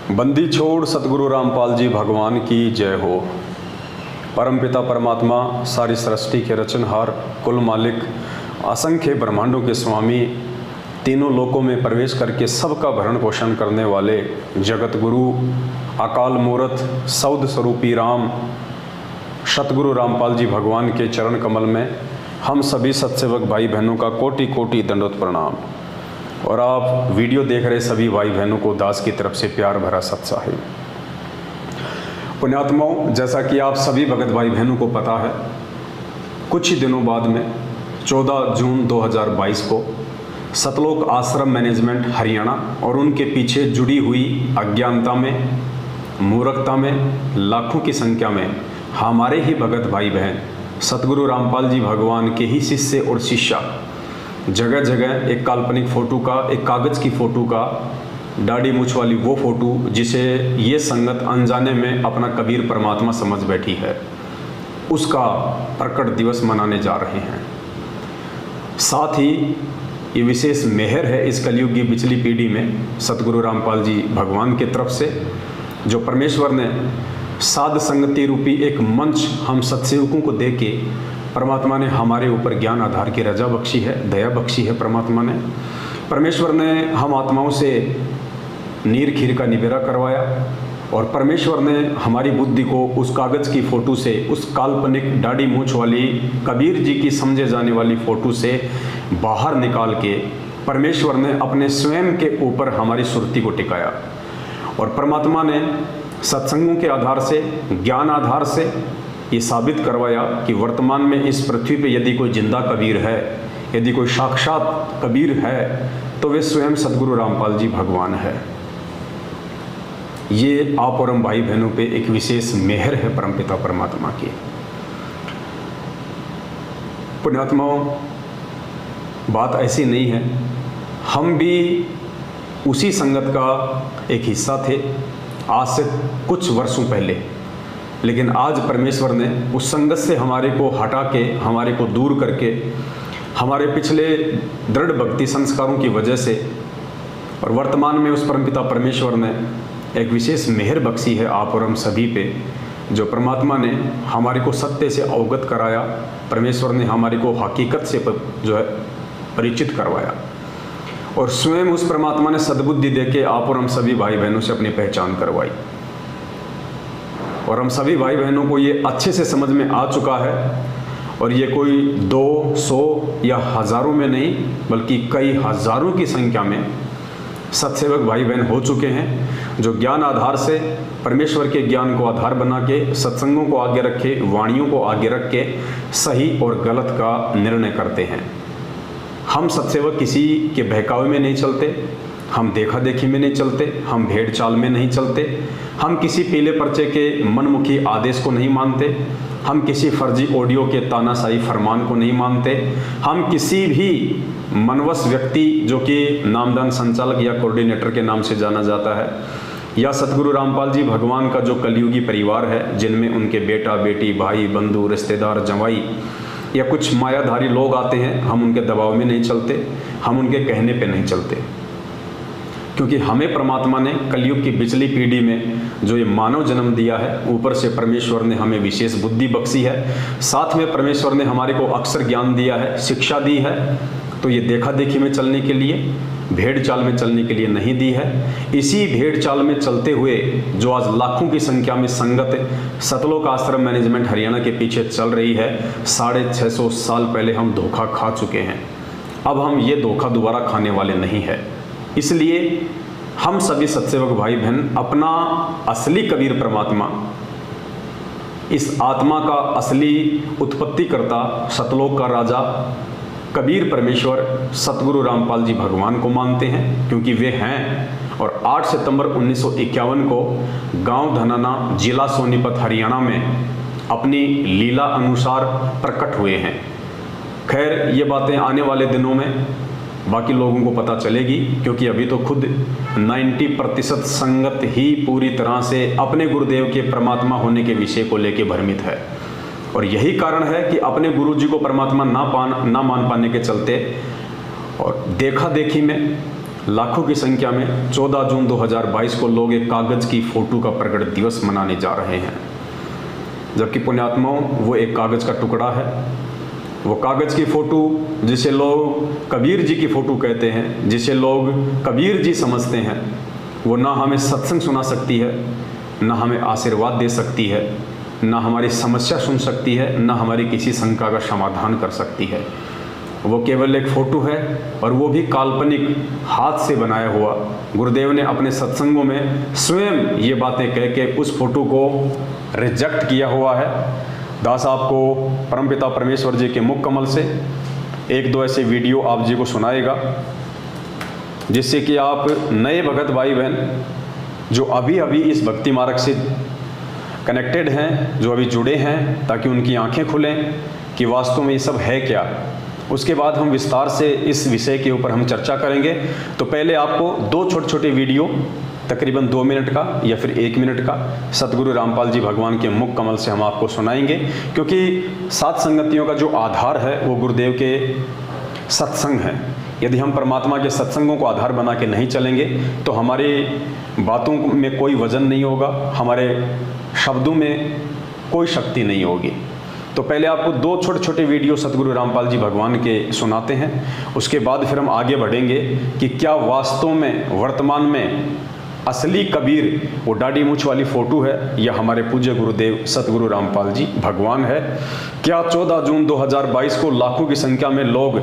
बंदी छोड़ सतगुरु रामपाल जी भगवान की जय हो। परमपिता परमात्मा, सारी सृष्टि के रचनहार, कुल मालिक, असंख्य ब्रह्मांडों के स्वामी, तीनों लोकों में प्रवेश करके सबका भरण पोषण करने वाले जगत गुरु, अकाल मूर्त, सौद स्वरूपी राम, सतगुरु रामपाल जी भगवान के चरण कमल में हम सभी सत्सेवक भाई बहनों का कोटि कोटि दंडवत प्रणाम। और आप वीडियो देख रहे सभी भाई बहनों को दास की तरफ से प्यार भरा सत्साहिब। पुण्यात्माओं, जैसा कि आप सभी भगत भाई बहनों को पता है, कुछ ही दिनों बाद में 14 जून 2022 को सतलोक आश्रम मैनेजमेंट हरियाणा और उनके पीछे जुड़ी हुई अज्ञानता में, मूर्खता में लाखों की संख्या में हमारे ही भगत भाई बहन सतगुरु रामपाल जी भगवान के ही शिष्य और शिष्या जगह जगह एक काल्पनिक फ़ोटो का, एक कागज़ की फ़ोटो का, दाढ़ी मूछ वाली वो फ़ोटो जिसे ये संगत अनजाने में अपना कबीर परमात्मा समझ बैठी है, उसका प्रकट दिवस मनाने जा रहे हैं। साथ ही ये विशेष मेहर है इस कलयुग की पिछली पीढ़ी में सतगुरु रामपाल जी भगवान की तरफ से, जो परमेश्वर ने साध संगति रूपी एक मंच हम सत्सेवकों को दे के परमात्मा ने हमारे ऊपर ज्ञान आधार की रजा बख्शी है, दया बख्शी है। परमेश्वर ने हम आत्माओं से नीर खीर का निबेरा करवाया और परमेश्वर ने हमारी बुद्धि को उस कागज़ की फ़ोटो से, उस काल्पनिक दाढ़ी मूछ वाली कबीर जी की समझे जाने वाली फ़ोटो से बाहर निकाल के परमेश्वर ने अपने स्वयं के ऊपर हमारी सुरती को टिकाया। और परमात्मा ने सत्संगों के आधार से, ज्ञान आधार से ये साबित करवाया कि वर्तमान में इस पृथ्वी पे यदि कोई जिंदा कबीर है, यदि कोई साक्षात कबीर है, तो वे स्वयं सतगुरु रामपाल जी भगवान है। ये आप और हम भाई बहनों पे एक विशेष मेहर है परमपिता परमात्मा की। पुण्यात्माओं, बात ऐसी नहीं है, हम भी उसी संगत का एक हिस्सा थे आज से कुछ वर्षों पहले, लेकिन आज परमेश्वर ने उस संगत से हमारे को हटा के, हमारे को दूर करके, हमारे पिछले दृढ़ भक्ति संस्कारों की वजह से और वर्तमान में उस परमपिता परमेश्वर ने एक विशेष मेहर बख्शी है आप और हम सभी पे, जो परमात्मा ने हमारे को सत्य से अवगत कराया। परमेश्वर ने हमारे को हकीकत से जो है परिचित करवाया और स्वयं उस परमात्मा ने सद्बुद्धि दे के आप और हम सभी भाई बहनों से अपनी पहचान करवाई। और हम सभी भाई बहनों को ये अच्छे से समझ में आ चुका है, और ये कोई 200 या हज़ारों में नहीं बल्कि कई हज़ारों की संख्या में सत्सेवक भाई बहन हो चुके हैं, जो ज्ञान आधार से, परमेश्वर के ज्ञान को आधार बना के, सत्संगों को आगे रखे, वाणियों को आगे रख के सही और गलत का निर्णय करते हैं। हम सत्सेवक किसी के बहकावे में नहीं चलते, हम देखा देखी में नहीं चलते, हम भेड़ चाल में नहीं चलते, हम किसी पीले पर्चे के मनमुखी आदेश को नहीं मानते, हम किसी फर्जी ऑडियो के तानाशाही फरमान को नहीं मानते, हम किसी भी मनवश व्यक्ति जो कि नामदान संचालक या कोऑर्डिनेटर के नाम से जाना जाता है, या सतगुरु रामपाल जी भगवान का जो कलयुगी परिवार है, जिनमें उनके बेटा बेटी, भाई बंधु, रिश्तेदार, जवाई या कुछ मायाधारी लोग आते हैं, हम उनके दबाव में नहीं चलते, हम उनके कहने पे नहीं चलते, क्योंकि हमें परमात्मा ने कलयुग की पिछली पीढ़ी में जो ये मानव जन्म दिया है, ऊपर से परमेश्वर ने हमें विशेष बुद्धि बख्शी है, साथ में परमेश्वर ने हमारे को अक्षर ज्ञान दिया है, शिक्षा दी है, तो ये देखा देखी में चलने के लिए, भेड़ चाल में चलने के लिए नहीं दी है। इसी भेड़ चाल में चलते हुए जो आज लाखों की संख्या में संगत सतलोक आश्रम मैनेजमेंट हरियाणा के पीछे चल रही है, 650 साल पहले हम धोखा खा चुके हैं। अब हम ये धोखा दोबारा खाने वाले नहीं है। इसलिए हम सभी सत्सेवक भाई बहन अपना असली कबीर परमात्मा, इस आत्मा का असली उत्पत्ति करता, सतलोक का राजा कबीर परमेश्वर सतगुरु रामपाल जी भगवान को मानते हैं, क्योंकि वे हैं। और 8 सितंबर 1951 को गांव धनाना, जिला सोनीपत, हरियाणा में अपनी लीला अनुसार प्रकट हुए हैं। खैर, ये बातें आने वाले दिनों में बाकी लोगों को पता चलेगी, क्योंकि अभी तो खुद 90% संगत ही पूरी तरह से अपने गुरुदेव के परमात्मा होने के विषय को लेकर भ्रमित है। और यही कारण है कि अपने गुरु जी को परमात्मा ना मान पाने के चलते और देखा देखी में लाखों की संख्या में 14 जून 2022 को लोग एक कागज़ की फ़ोटो का प्रकट दिवस मनाने जा रहे हैं, जबकि पुण्यात्माओं वो एक कागज़ का टुकड़ा है। वो कागज़ की फ़ोटो जिसे लोग कबीर जी की फ़ोटो कहते हैं, जिसे लोग कबीर जी समझते हैं, वो ना हमें सत्संग सुना सकती है, ना हमें आशीर्वाद दे सकती है, ना हमारी समस्या सुन सकती है, ना हमारी किसी शंका का समाधान कर सकती है। वो केवल एक फ़ोटो है, और वो भी काल्पनिक, हाथ से बनाया हुआ। गुरुदेव ने अपने सत्संगों में स्वयं ये बातें कह के उस फोटो को रिजेक्ट किया हुआ है। दास आपको परमपिता परमेश्वर जी के मुख कमल से एक दो ऐसे वीडियो आप जी को सुनाएगा, जिससे कि आप नए भगत भाई बहन जो अभी अभी इस भक्ति मार्ग से कनेक्टेड हैं, जो अभी जुड़े हैं, ताकि उनकी आंखें खुलें कि वास्तव में ये सब है क्या। उसके बाद हम विस्तार से इस विषय के ऊपर हम चर्चा करेंगे। तो पहले आपको दो छोटे छोटे वीडियो तकरीबन 2 मिनट का या फिर 1 मिनट का सतगुरु रामपाल जी भगवान के मुख कमल से हम आपको सुनाएंगे, क्योंकि सात संगतियों का जो आधार है वो गुरुदेव के सत्संग हैं। यदि हम परमात्मा के सत्संगों को आधार बना के नहीं चलेंगे तो हमारी बातों में कोई वजन नहीं होगा, हमारे शब्दों में कोई शक्ति नहीं होगी। तो पहले आपको दो छोटे छोटे वीडियो सतगुरु रामपाल जी भगवान के सुनाते हैं, उसके बाद फिर हम आगे बढ़ेंगे कि क्या वास्तव में वर्तमान में असली कबीर वो दाढ़ी मूंछ वाली फ़ोटो है या हमारे पूज्य गुरुदेव सतगुरु रामपाल जी भगवान है। क्या 14 जून 2022 को लाखों की संख्या में लोग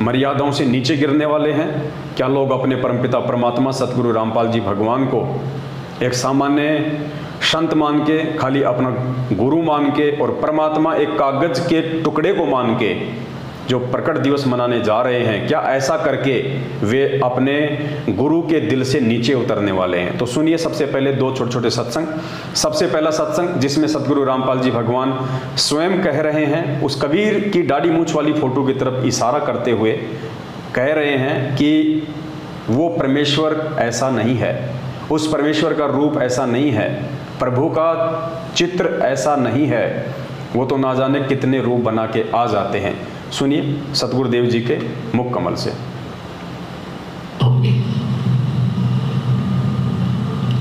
मर्यादाओं से नीचे गिरने वाले हैं? क्या लोग अपने परमपिता परमात्मा सतगुरु रामपाल जी भगवान को एक सामान्य संत मान के, खाली अपना गुरु मान के, और परमात्मा एक कागज के टुकड़े को मान के जो प्रकट दिवस मनाने जा रहे हैं, क्या ऐसा करके वे अपने गुरु के दिल से नीचे उतरने वाले हैं? तो सुनिए सबसे पहले दो छोटे छोटे सत्संग। सबसे पहला सत्संग जिसमें सतगुरु रामपाल जी भगवान स्वयं कह रहे हैं, उस कबीर की दाढ़ी मूंछ वाली फोटो की तरफ इशारा करते हुए कह रहे हैं कि वो परमेश्वर ऐसा नहीं है, उस परमेश्वर का रूप ऐसा नहीं है, प्रभु का चित्र ऐसा नहीं है, वो तो ना जाने कितने रूप बना के आ जाते हैं। सुनिए सतगुरुदेव जी के मुख कमल से।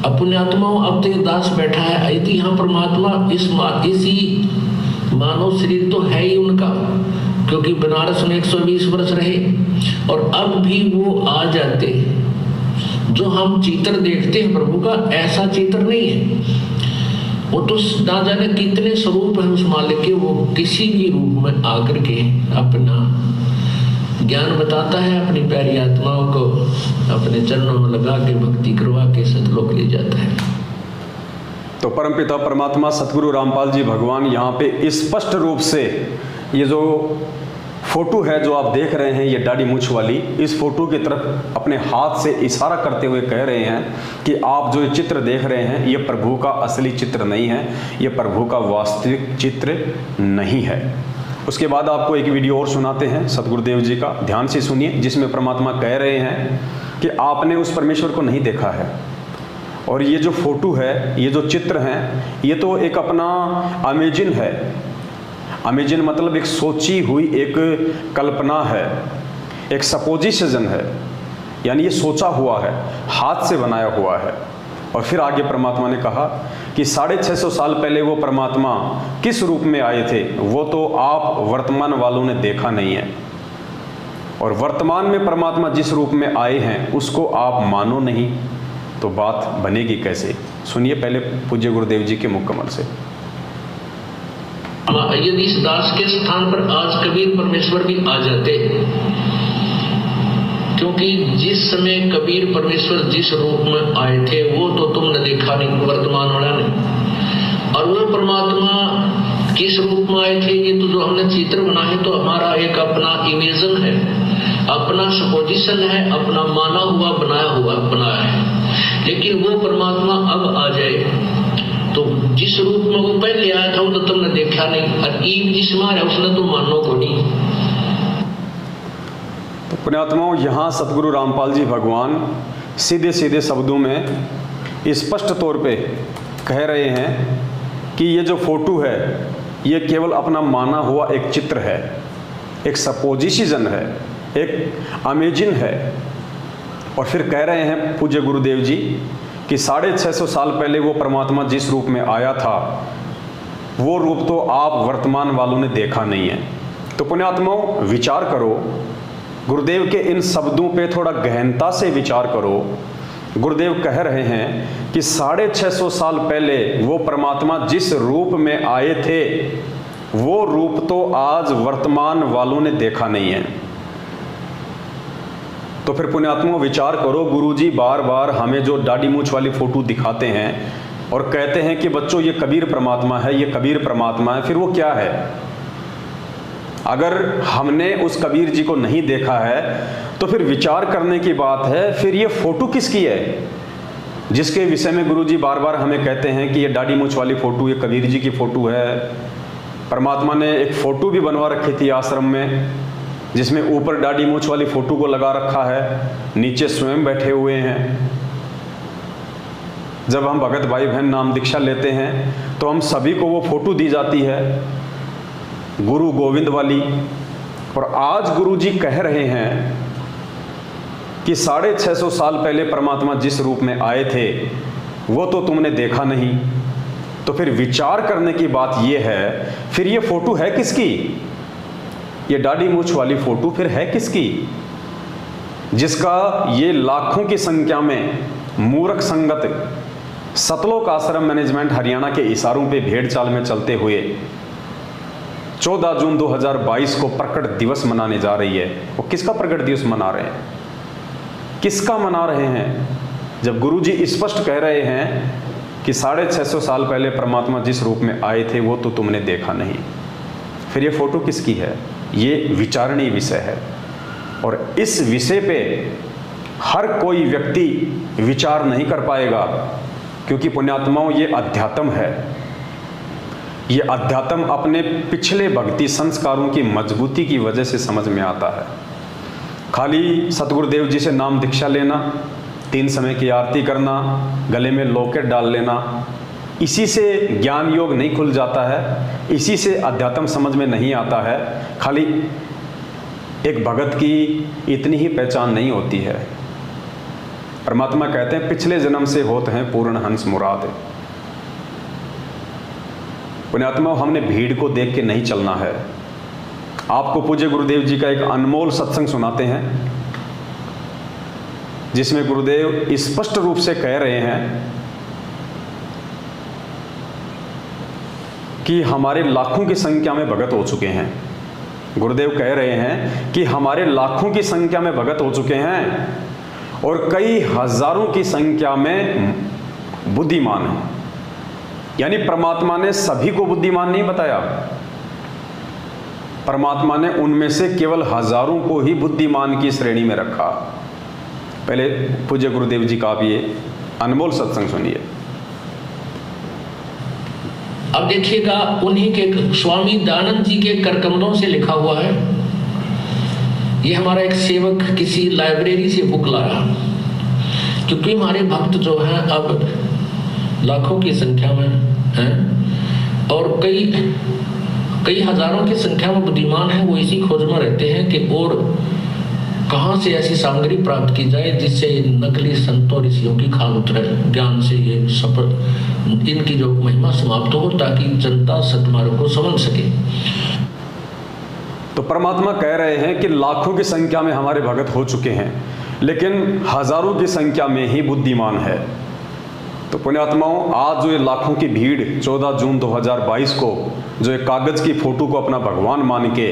अपने आत्माओं अब तो दास बैठा है, यदि यहाँ परमात्मा इसी मानव शरीर तो है ही उनका, क्योंकि बनारस में 120 वर्ष रहे, और अब भी वो आ जाते। जो हम चित्र देखते हैं प्रभु का, ऐसा चित्र नहीं है। वो तो ना जाने कितने स्वरूप है उस मालिक के, वो किसी भी रूप में आकर के अपना ज्ञान बताता है, अपनी प्यारी आत्माओं को अपने चरणों में लगा के भक्ति करवा के सतलोक ले जाता है। तो परमपिता परमात्मा सतगुरु रामपाल जी भगवान यहाँ पे स्पष्ट रूप से ये जो फोटो है जो आप देख रहे हैं, ये दाढ़ी मूंछ वाली, इस फोटो की तरफ अपने हाथ से इशारा करते हुए कह रहे हैं कि आप जो ये चित्र देख रहे हैं, ये प्रभु का असली चित्र नहीं है, ये प्रभु का वास्तविक चित्र नहीं है। उसके बाद आपको एक वीडियो और सुनाते हैं सतगुरुदेव जी का, ध्यान से सुनिए, जिसमें परमात्मा कह रहे हैं कि आपने उस परमेश्वर को नहीं देखा है, और ये जो फोटो है, ये जो चित्र हैं, ये तो एक अपना अमेजिन है। अमेजिन मतलब एक सोची हुई एक कल्पना है, एक सपोजिशन है, यानी ये सोचा हुआ है, हाथ से बनाया हुआ है। और फिर आगे परमात्मा ने कहा कि 650 साल पहले वो परमात्मा किस रूप में आए थे, वो तो आप वर्तमान वालों ने देखा नहीं है, और वर्तमान में परमात्मा जिस रूप में आए हैं उसको आप मानो नहीं, तो बात बनेगी कैसे? सुनिए पहले पूज्य गुरुदेव जी के मुख कमल से। यदि इस दास के स्थान पर आज कबीर परमेश्वर भी आ जाते, क्योंकि जिस समय कबीर परमेश्वर जिस रूप में आए थे वो तो तुमने देखा नहीं, वर्तमान वाला नहीं, और वो परमात्मा किस रूप में आए थे ये तो जो हमने चित्र बना है तो हमारा एक अपना इमेजन है, अपना सपोजिशन है, अपना माना हुआ बनाया है। लेकिन वो परमात्मा अब आ जाए तो जिस रूप में वो पहले आया था वो तो तुमने देखा नहीं, और ईब जिसमें आया उसने तो मानो को नहीं। तो पुण्यात्माओं, यहाँ सतगुरु रामपाल जी भगवान सीधे सीधे शब्दों में स्पष्ट तौर पे कह रहे हैं कि ये जो फोटो है ये केवल अपना माना हुआ एक चित्र है, एक सपोजिशन है, एक अमेजिन है। और फिर कह रहे हैं पूज्य गुरुदेव जी कि 650 साल पहले वो परमात्मा जिस रूप में आया था वो रूप तो आप वर्तमान वालों ने देखा नहीं है। तो पुण्यात्माओं, विचार करो, गुरुदेव के इन शब्दों पे थोड़ा गहनता से विचार करो। गुरुदेव कह रहे हैं कि 650 साल पहले वो परमात्मा जिस रूप में आए थे वो रूप तो आज वर्तमान वालों ने देखा नहीं है। तो फिर पुण्यात्माओं विचार करो, गुरुजी बार बार हमें जो दाढ़ी मूंछ वाली फोटो दिखाते हैं और कहते हैं कि बच्चों ये कबीर परमात्मा है, ये कबीर परमात्मा है, फिर वो क्या है? अगर हमने उस कबीर जी को नहीं देखा है तो फिर विचार करने की बात है, फिर ये फोटो किसकी है जिसके विषय में गुरुजी बार बार हमें कहते हैं कि ये दाढ़ी मूंछ वाली फोटो ये कबीर जी की फोटो है। परमात्मा ने एक फोटो भी बनवा रखी थी आश्रम में जिसमें ऊपर दाढ़ी मूंछ वाली फोटो को लगा रखा है, नीचे स्वयं बैठे हुए हैं। जब हम भगत भाई बहन नाम दीक्षा लेते हैं तो हम सभी को वो फोटो दी जाती है गुरु गोविंद वाली। और आज गुरुजी कह रहे हैं कि 650 साल पहले परमात्मा जिस रूप में आए थे वो तो तुमने देखा नहीं। तो फिर विचार करने की बात ये है, फिर ये फोटो है किसकी? ये दाढ़ी मूंछ वाली फोटो फिर है किसकी जिसका ये लाखों की संख्या में मूर्ख संगत सतलोक आश्रम मैनेजमेंट हरियाणा के इशारों पे भेड़ चाल में चलते हुए 14 जून 2022 को प्रकट दिवस मनाने जा रही है। वो किसका प्रकट दिवस मना रहे हैं? किसका मना रहे हैं? जब गुरुजी स्पष्ट कह रहे हैं कि 650 साल पहले परमात्मा जिस रूप में आए थे वो तो तुमने देखा नहीं, फिर ये फोटो किसकी है? ये विचारणीय विषय है और इस विषय पे हर कोई व्यक्ति विचार नहीं कर पाएगा क्योंकि पुण्यात्माओं ये अध्यात्म है। ये अध्यात्म अपने पिछले भक्ति संस्कारों की मजबूती की वजह से समझ में आता है। खाली सतगुरुदेव जी से नाम दीक्षा लेना, 3 समय की आरती करना, गले में लॉकेट डाल लेना, इसी से ज्ञान योग नहीं खुल जाता है, इसी से अध्यात्म समझ में नहीं आता है। खाली एक भगत की इतनी ही पहचान नहीं होती है। परमात्मा कहते हैं पिछले जन्म से होते हैं पूर्ण हंस मुराद। पुण्यात्मा, हमने भीड़ को देख के नहीं चलना है। आपको पूज्य गुरुदेव जी का एक अनमोल सत्संग सुनाते हैं जिसमें गुरुदेव स्पष्ट रूप से कह रहे हैं कि हमारे लाखों की संख्या में भगत हो चुके हैं। गुरुदेव कह रहे हैं कि हमारे लाखों की संख्या में भगत हो चुके हैं और कई हजारों की संख्या में बुद्धिमान हैं। यानी परमात्मा ने सभी को बुद्धिमान नहीं बताया, परमात्मा ने उनमें से केवल हजारों को ही बुद्धिमान की श्रेणी में रखा। पहले पूज्य गुरुदेव जी का आप ये अनमोल सत्संग सुनिए। अब देखिएगा, उन्हीं के स्वामी दयानंद जी के करकमलों से लिखा हुआ है। ये हमारा एक सेवक किसी लाइब्रेरी से बुक लाया, क्योंकि हमारे भक्त जो हैं अब लाखों की संख्या में हैं और कई हजारों की संख्या में बुद्धिमान हैं। वो इसी खोज में रहते हैं कि और कहाँ से ऐसी सामग्री प्राप्त की जाए जिससे नकली संतों ऋषियों की खाल उतरे, ज्ञान से ये सफल इनकी जो महिमा समाप्त हो ताकि जनता सत्मार्ग को समझ सके। तो परमात्मा कह रहे हैं कि लाखों की संख्या में हमारे भगत हो चुके हैं लेकिन हजारों की संख्या में ही बुद्धिमान है। तो पुण्यात्माओं, आज जो ये लाखों की भीड़ 14 जून 2022 को जो एक कागज की फोटो को अपना भगवान मान के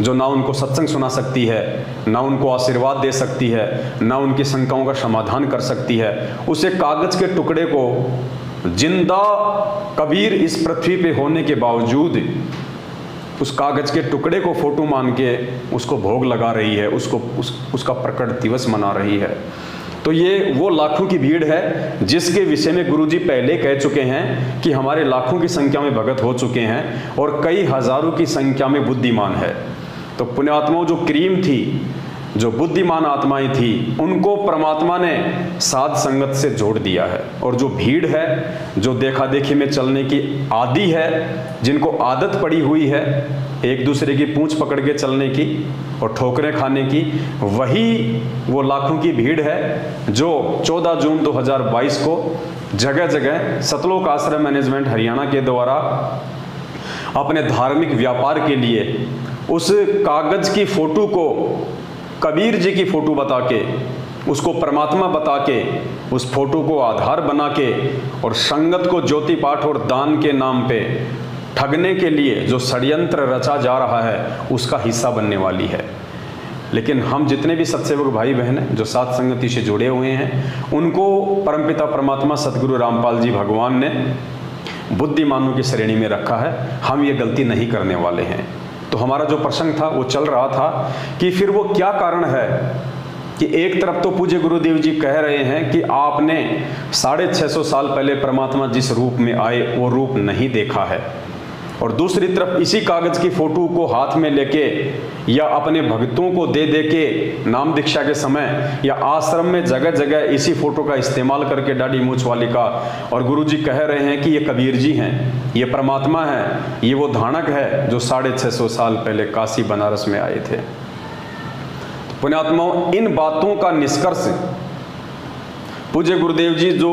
जो ना उनको सत्संग सुना सकती है, ना उनको आशीर्वाद दे सकती है, ना उनकी शंकाओं का समाधान कर सकती है, उस एक कागज के टुकड़े को जिंदा कबीर इस पृथ्वी पे होने के बावजूद उस कागज के टुकड़े को फोटो मान के उसको भोग लगा रही है, उसका प्रकट दिवस मना रही है। तो ये वो लाखों की भीड़ है जिसके विषय में गुरुजी पहले कह चुके हैं कि हमारे लाखों की संख्या में भगत हो चुके हैं और कई हजारों की संख्या में बुद्धिमान है। तो पुण्यात्माओं, जो क्रीम थी जो बुद्धिमान आत्माएं थी उनको परमात्मा ने साध संगत से जोड़ दिया है। और जो भीड़ है, जो देखा देखी में चलने की आदी है, जिनको आदत पड़ी हुई है एक दूसरे की पूंछ पकड़ के चलने की और ठोकरें खाने की, वही वो लाखों की भीड़ है जो 14 जून 2022 को जगह जगह सतलोक आश्रम मैनेजमेंट हरियाणा के द्वारा अपने धार्मिक व्यापार के लिए उस कागज की फोटो को कबीर जी की फोटो बता के, उसको परमात्मा बता के, उस फोटो को आधार बना के और संगत को ज्योति पाठ और दान के नाम पे ठगने के लिए जो षड्यंत्र रचा जा रहा है उसका हिस्सा बनने वाली है। लेकिन हम जितने भी सत्सेवक भाई बहन हैं जो साथ संगति से जुड़े हुए हैं, उनको परमपिता परमात्मा सतगुरु रामपाल जी भगवान ने बुद्धिमानों की श्रेणी में रखा है। हम ये गलती नहीं करने वाले हैं। तो हमारा जो प्रसंग था वो चल रहा था कि फिर वो क्या कारण है कि एक तरफ तो पूज्य गुरुदेव जी कह रहे हैं कि आपने 650 साल पहले परमात्मा जिस रूप में आए वो रूप नहीं देखा है, और दूसरी तरफ इसी कागज की फोटो को हाथ में लेके या अपने भक्तों को दे दे के नाम दीक्षा के समय या आश्रम में जगह जगह इसी फोटो का इस्तेमाल करके दाढ़ी मूंछ वाली का, और गुरुजी कह रहे हैं कि ये कबीर जी हैं, ये परमात्मा है, ये वो धानक है जो 650 साल पहले काशी बनारस में आए थे। पुण्यात्माओं, इन बातों का निष्कर्ष पूज्य गुरुदेव जी जो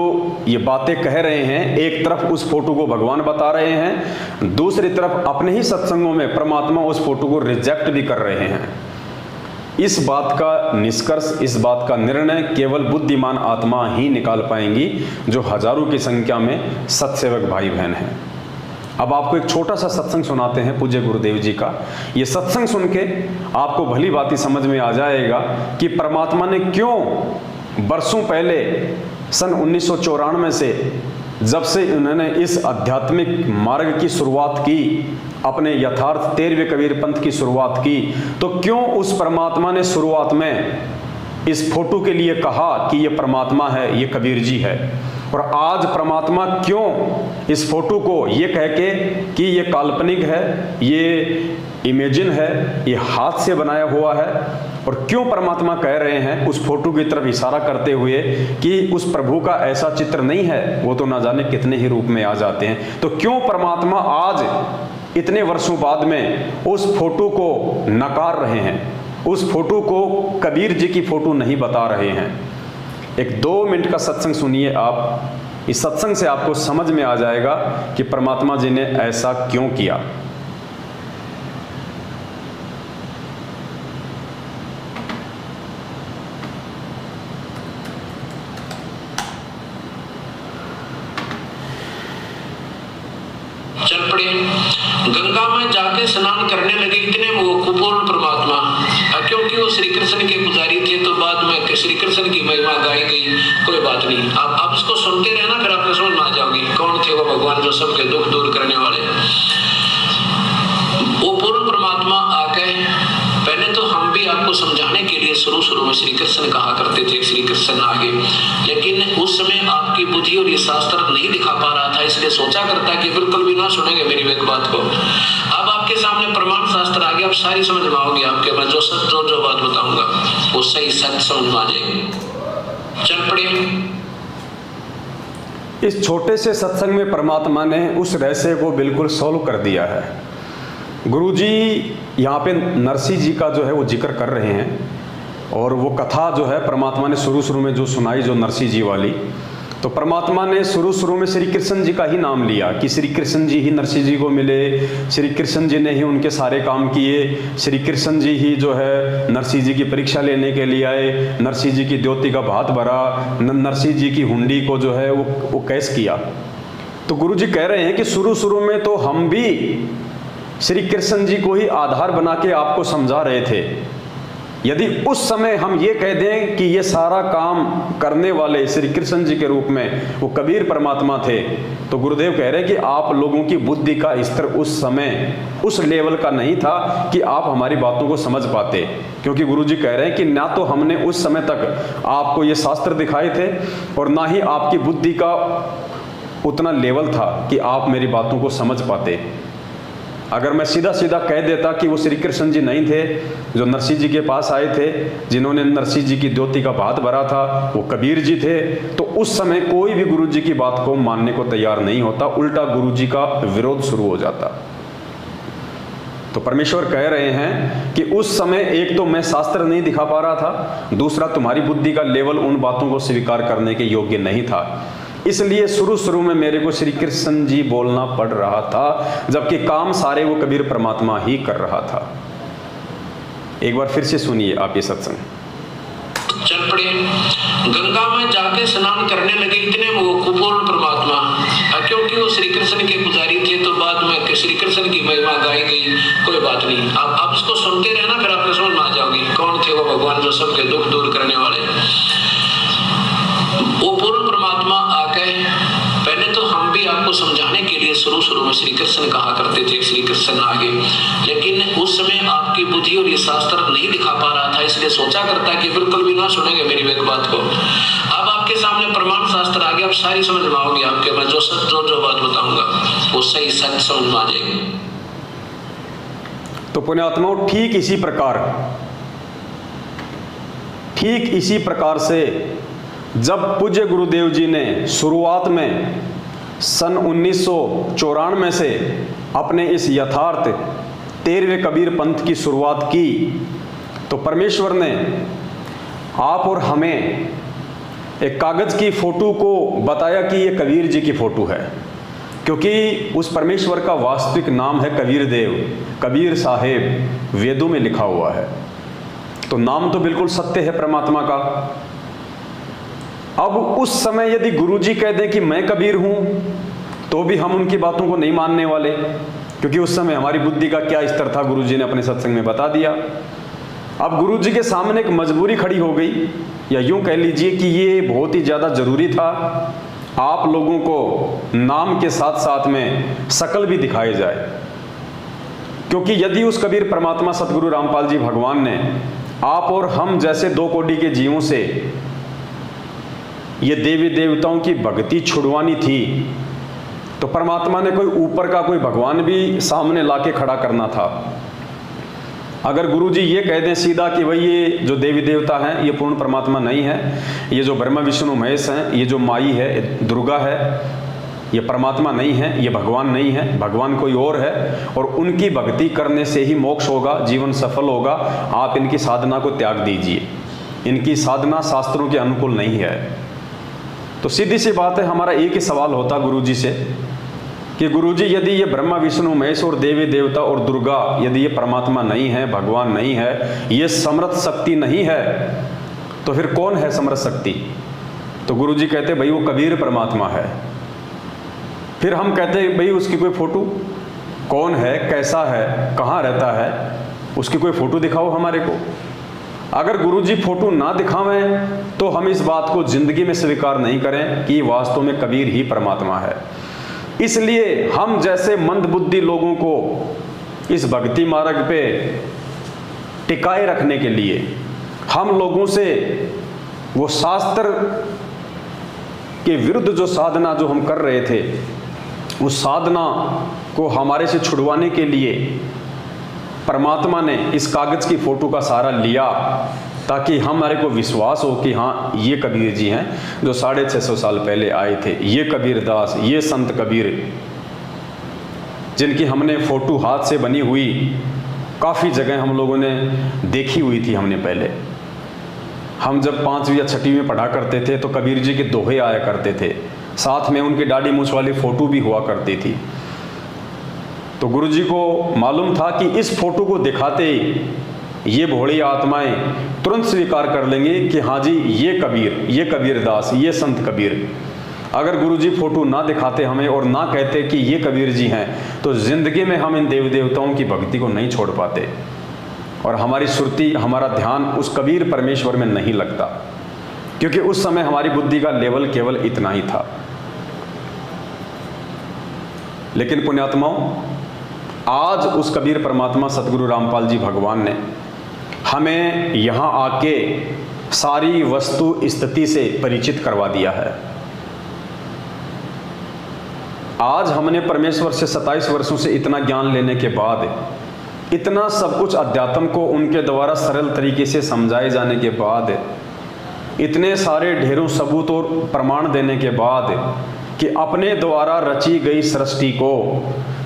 ये बातें कह रहे हैं, एक तरफ उस फोटो को भगवान बता रहे हैं, दूसरी तरफ अपने ही सत्संगों में परमात्मा उस फोटो को रिजेक्ट भी कर रहे हैं। इस बात का निष्कर्ष, इस बात का निर्णय केवल बुद्धिमान आत्मा ही निकाल पाएंगी जो हजारों की संख्या में सत्सेवक भाई बहन हैं। अब आपको एक छोटा सा सत्संग सुनाते हैं पूज्य गुरुदेव जी का। ये सत्संग सुन के आपको भली बात समझ में आ जाएगा कि परमात्मा ने क्यों बरसों पहले सन 1994 से जब से उन्होंने इस आध्यात्मिक मार्ग की शुरुआत की, अपने यथार्थ 13वें कबीर पंथ की शुरुआत की, तो क्यों उस परमात्मा ने शुरुआत में इस फोटो के लिए कहा कि ये परमात्मा है, ये कबीर जी है, और आज परमात्मा क्यों इस फोटो को ये कह के कि ये काल्पनिक है, ये इमेजिन है, ये हाथ से बनाया हुआ है, और क्यों परमात्मा कह रहे हैं उस फोटो की तरफ इशारा करते हुए कि उस प्रभु का ऐसा चित्र नहीं है, वो तो ना जाने कितने ही रूप में आ जाते हैं। तो क्यों परमात्मा आज इतने वर्षों बाद में उस फोटो को नकार रहे हैं, उस फोटो को कबीर जी की फोटो नहीं बता रहे हैं। एक 2 मिनट का सत्संग सुनिए आप। इस सत्संग से आपको समझ में आ जाएगा कि परमात्मा जी ने ऐसा क्यों किया। चल पड़े, गंगा में जाके स्नान करने लगे इतने वो कुपूर्ण परमात्मा, क्योंकि वो श्री कृष्ण के पुजारी थे तो बाद में श्री कृष्ण की महिमा गाई गई। कोई बात नहीं, आप इसको सुनते रहना, फिर आपको समझ में आ जाओगे कौन थे वो भगवान जो सबके दुख दूर करने वाले। वो पूर्ण परमात्मा आके पहले तो हम भी आपको समझाने के लिए शुरू में श्री कृष्ण कहा करते थे, श्री कृष्ण आगे, लेकिन उस समय आपकी बुद्धि और ये शास्त्र नहीं दिखा पा रहा था, इसलिए सोचा करता कि बिल्कुल भी ना सुनेंगे मेरी एक बात को। अब आपके सामने प्रमाण शास्त्र आ गया, अब सारी समझ में आओगे आपके, मैं जो सच जो बात बताऊंगा वो सही सच समझ में आ जाएगी। चल पड़े। इस छोटे से सत्संग में परमात्मा ने उस रहस्य को बिल्कुल सॉल्व कर दिया है। गुरुजी यहाँ पे नरसिंह जी का जो है वो जिक्र कर रहे हैं, और वो कथा जो है परमात्मा ने शुरू में जो सुनाई, जो नरसिंह जी वाली, तो परमात्मा ने शुरू में श्री कृष्ण जी का ही नाम लिया कि श्री कृष्ण जी ही नरसिंह जी को मिले, श्री कृष्ण जी ने ही उनके सारे काम किए, श्री कृष्ण जी ही जो है नरसिंह जी की परीक्षा लेने के लिए आए, नरसिंह जी की द्योति का भात भरा, नरसिंह जी की हुंडी को जो है वो कैश किया। तो गुरु जी कह रहे हैं कि शुरू में तो हम भी श्री कृष्ण जी को ही आधार बना के आपको समझा रहे थे। यदि उस समय हम ये कह दें कि ये सारा काम करने वाले श्री कृष्ण जी के रूप में वो कबीर परमात्मा थे, तो गुरुदेव कह रहे हैं कि आप लोगों की बुद्धि का स्तर उस समय उस लेवल का नहीं था कि आप हमारी बातों को समझ पाते। क्योंकि गुरुजी कह रहे हैं कि ना तो हमने उस समय तक आपको ये शास्त्र दिखाए थे, और ना ही आपकी बुद्धि का उतना लेवल था कि आप मेरी बातों को समझ पाते। अगर मैं सीधा सीधा कह देता कि वो श्री कृष्ण जी नहीं थे जो नरसिंह जी के पास आए थे, जिन्होंने नरसिंह जी की द्योति का भात भरा था, वो कबीर जी थे, तो उस समय कोई भी गुरु जी की बात को मानने को तैयार नहीं होता, उल्टा गुरु जी का विरोध शुरू हो जाता। तो परमेश्वर कह रहे हैं कि उस समय एक तो मैं शास्त्र नहीं दिखा पा रहा था, दूसरा तुम्हारी बुद्धि का लेवल उन बातों को स्वीकार करने के योग्य नहीं था, इसलिए शुरू में मेरे को श्री कृष्ण जी बोलना पड़ रहा था, जबकि काम सारे वो कबीर परमात्मा ही कर रहा था। एक बार फिर से सुनिए आप ये सत्संग। चल पड़े, गंगा में जाके स्नान करने लगे इतने वो कुपूर्ण परमात्मा, क्योंकि वो श्री कृष्ण के पुजारी थे तो बाद में श्री कृष्ण की महिमा गाई गई, कोई बात नहीं। आप इसको सुनते रहना, फिर आप समझ में आ जाओगे कौन थे वो भगवान जो सबके दुख दूर करने वाले। वो पूर्ण परमात्मा आके, पहले तो हम भी आपको समझाने के लिए शुरू में श्री कृष्ण कहा करते थे, श्री कृष्ण आगे, लेकिन उस समय आपकी बुद्धि और ये शास्त्र नहीं दिखा पा रहा था, इसलिए सोचा करता कि बिल्कुल भी ना सुनेंगे मेरी एक बात को। अब आपके सामने प्रमाण शास्त्र आ गया, अब सारी समझ में आओगी आपके, मैं जो बात बताऊंगा वो सही सच समझ में आ जाएगी। तो पुण्यात्माओं, ठीक इसी प्रकार से जब पूज्य गुरुदेव जी ने शुरुआत में सन 1994 से अपने इस यथार्थ 13वें कबीर पंथ की शुरुआत की, तो परमेश्वर ने आप और हमें एक कागज की फोटो को बताया कि ये कबीर जी की फोटो है, क्योंकि उस परमेश्वर का वास्तविक नाम है कबीर देव, कबीर साहेब, वेदों में लिखा हुआ है। तो नाम तो बिल्कुल सत्य है परमात्मा का। अब उस समय यदि गुरु जी कह दें कि मैं कबीर हूं, तो भी हम उनकी बातों को नहीं मानने वाले, क्योंकि उस समय हमारी बुद्धि का क्या स्तर था गुरु जी ने अपने सत्संग में बता दिया। अब गुरु जी के सामने एक मजबूरी खड़ी हो गई, या यूं कह लीजिए कि ये बहुत ही ज़्यादा ज़रूरी था, आप लोगों को नाम के साथ साथ में शकल भी दिखाई जाए। क्योंकि यदि उस कबीर परमात्मा सतगुरु रामपाल जी भगवान ने आप और हम जैसे दो कोटि के जीवों से ये देवी देवताओं की भक्ति छुड़वानी थी, तो परमात्मा ने कोई ऊपर का कोई भगवान भी सामने लाके खड़ा करना था। अगर गुरुजी ये कह दें सीधा कि भाई ये जो देवी देवता हैं ये पूर्ण परमात्मा नहीं है, ये जो ब्रह्मा विष्णु महेश हैं, ये जो माई है दुर्गा है, ये परमात्मा नहीं है, ये भगवान नहीं है, भगवान कोई और है, और उनकी भक्ति करने से ही मोक्ष होगा, जीवन सफल होगा, आप इनकी साधना को त्याग दीजिए, इनकी साधना शास्त्रों के अनुकूल नहीं है। तो सीधी सी बात है, हमारा एक ही सवाल होता गुरुजी से कि गुरुजी यदि ये ब्रह्मा विष्णु महेश और देवी देवता और दुर्गा यदि ये परमात्मा नहीं है, भगवान नहीं है, ये समर्थ शक्ति नहीं है, तो फिर कौन है समर्थ शक्ति? तो गुरुजी कहते भाई वो कबीर परमात्मा है। फिर हम कहते भाई उसकी कोई फोटो, कौन है, कैसा है, कहाँ रहता है, उसकी कोई फोटो दिखाओ हमारे को। अगर गुरुजी फोटो ना दिखावें तो हम इस बात को जिंदगी में स्वीकार नहीं करें कि वास्तव में कबीर ही परमात्मा है। इसलिए हम जैसे मंदबुद्धि लोगों को इस भक्ति मार्ग पे टिकाए रखने के लिए हम लोगों से वो शास्त्र के विरुद्ध जो साधना जो हम कर रहे थे, उस साधना को हमारे से छुड़वाने के लिए परमात्मा ने इस कागज की फोटो का सहारा लिया, ताकि हमारे को विश्वास हो कि हाँ ये कबीर जी हैं जो 650 साल पहले आए थे, ये कबीर दास, ये संत कबीर, जिनकी हमने फोटो हाथ से बनी हुई काफ़ी जगह हम लोगों ने देखी हुई थी। हमने पहले हम जब 5वीं या 6वीं में पढ़ा करते थे तो कबीर जी के दोहे आया करते थे, साथ में उनकी दाढ़ी मूछ वाली फ़ोटो भी हुआ करती थी। तो गुरुजी को मालूम था कि इस फोटो को दिखाते ही ये भोली आत्माएं तुरंत स्वीकार कर लेंगे कि हाँ जी ये कबीर, ये कबीर दास, ये संत कबीर। अगर गुरुजी फोटो ना दिखाते हमें और ना कहते कि ये कबीर जी हैं, तो ज़िंदगी में हम इन देव देवताओं की भक्ति को नहीं छोड़ पाते और हमारी सुरती, हमारा ध्यान उस कबीर परमेश्वर में नहीं लगता, क्योंकि उस समय हमारी बुद्धि का लेवल केवल इतना ही था। लेकिन पुण्यात्माओं, आज उस कबीर परमात्मा सतगुरु रामपाल जी भगवान ने हमें यहाँ आके सारी वस्तु स्थिति से परिचित करवा दिया है। आज हमने परमेश्वर से 27 वर्षों से इतना ज्ञान लेने के बाद, इतना सब कुछ अध्यात्म को उनके द्वारा सरल तरीके से समझाए जाने के बाद, इतने सारे ढेरों सबूत और प्रमाण देने के बाद कि अपने द्वारा रची गई सृष्टि को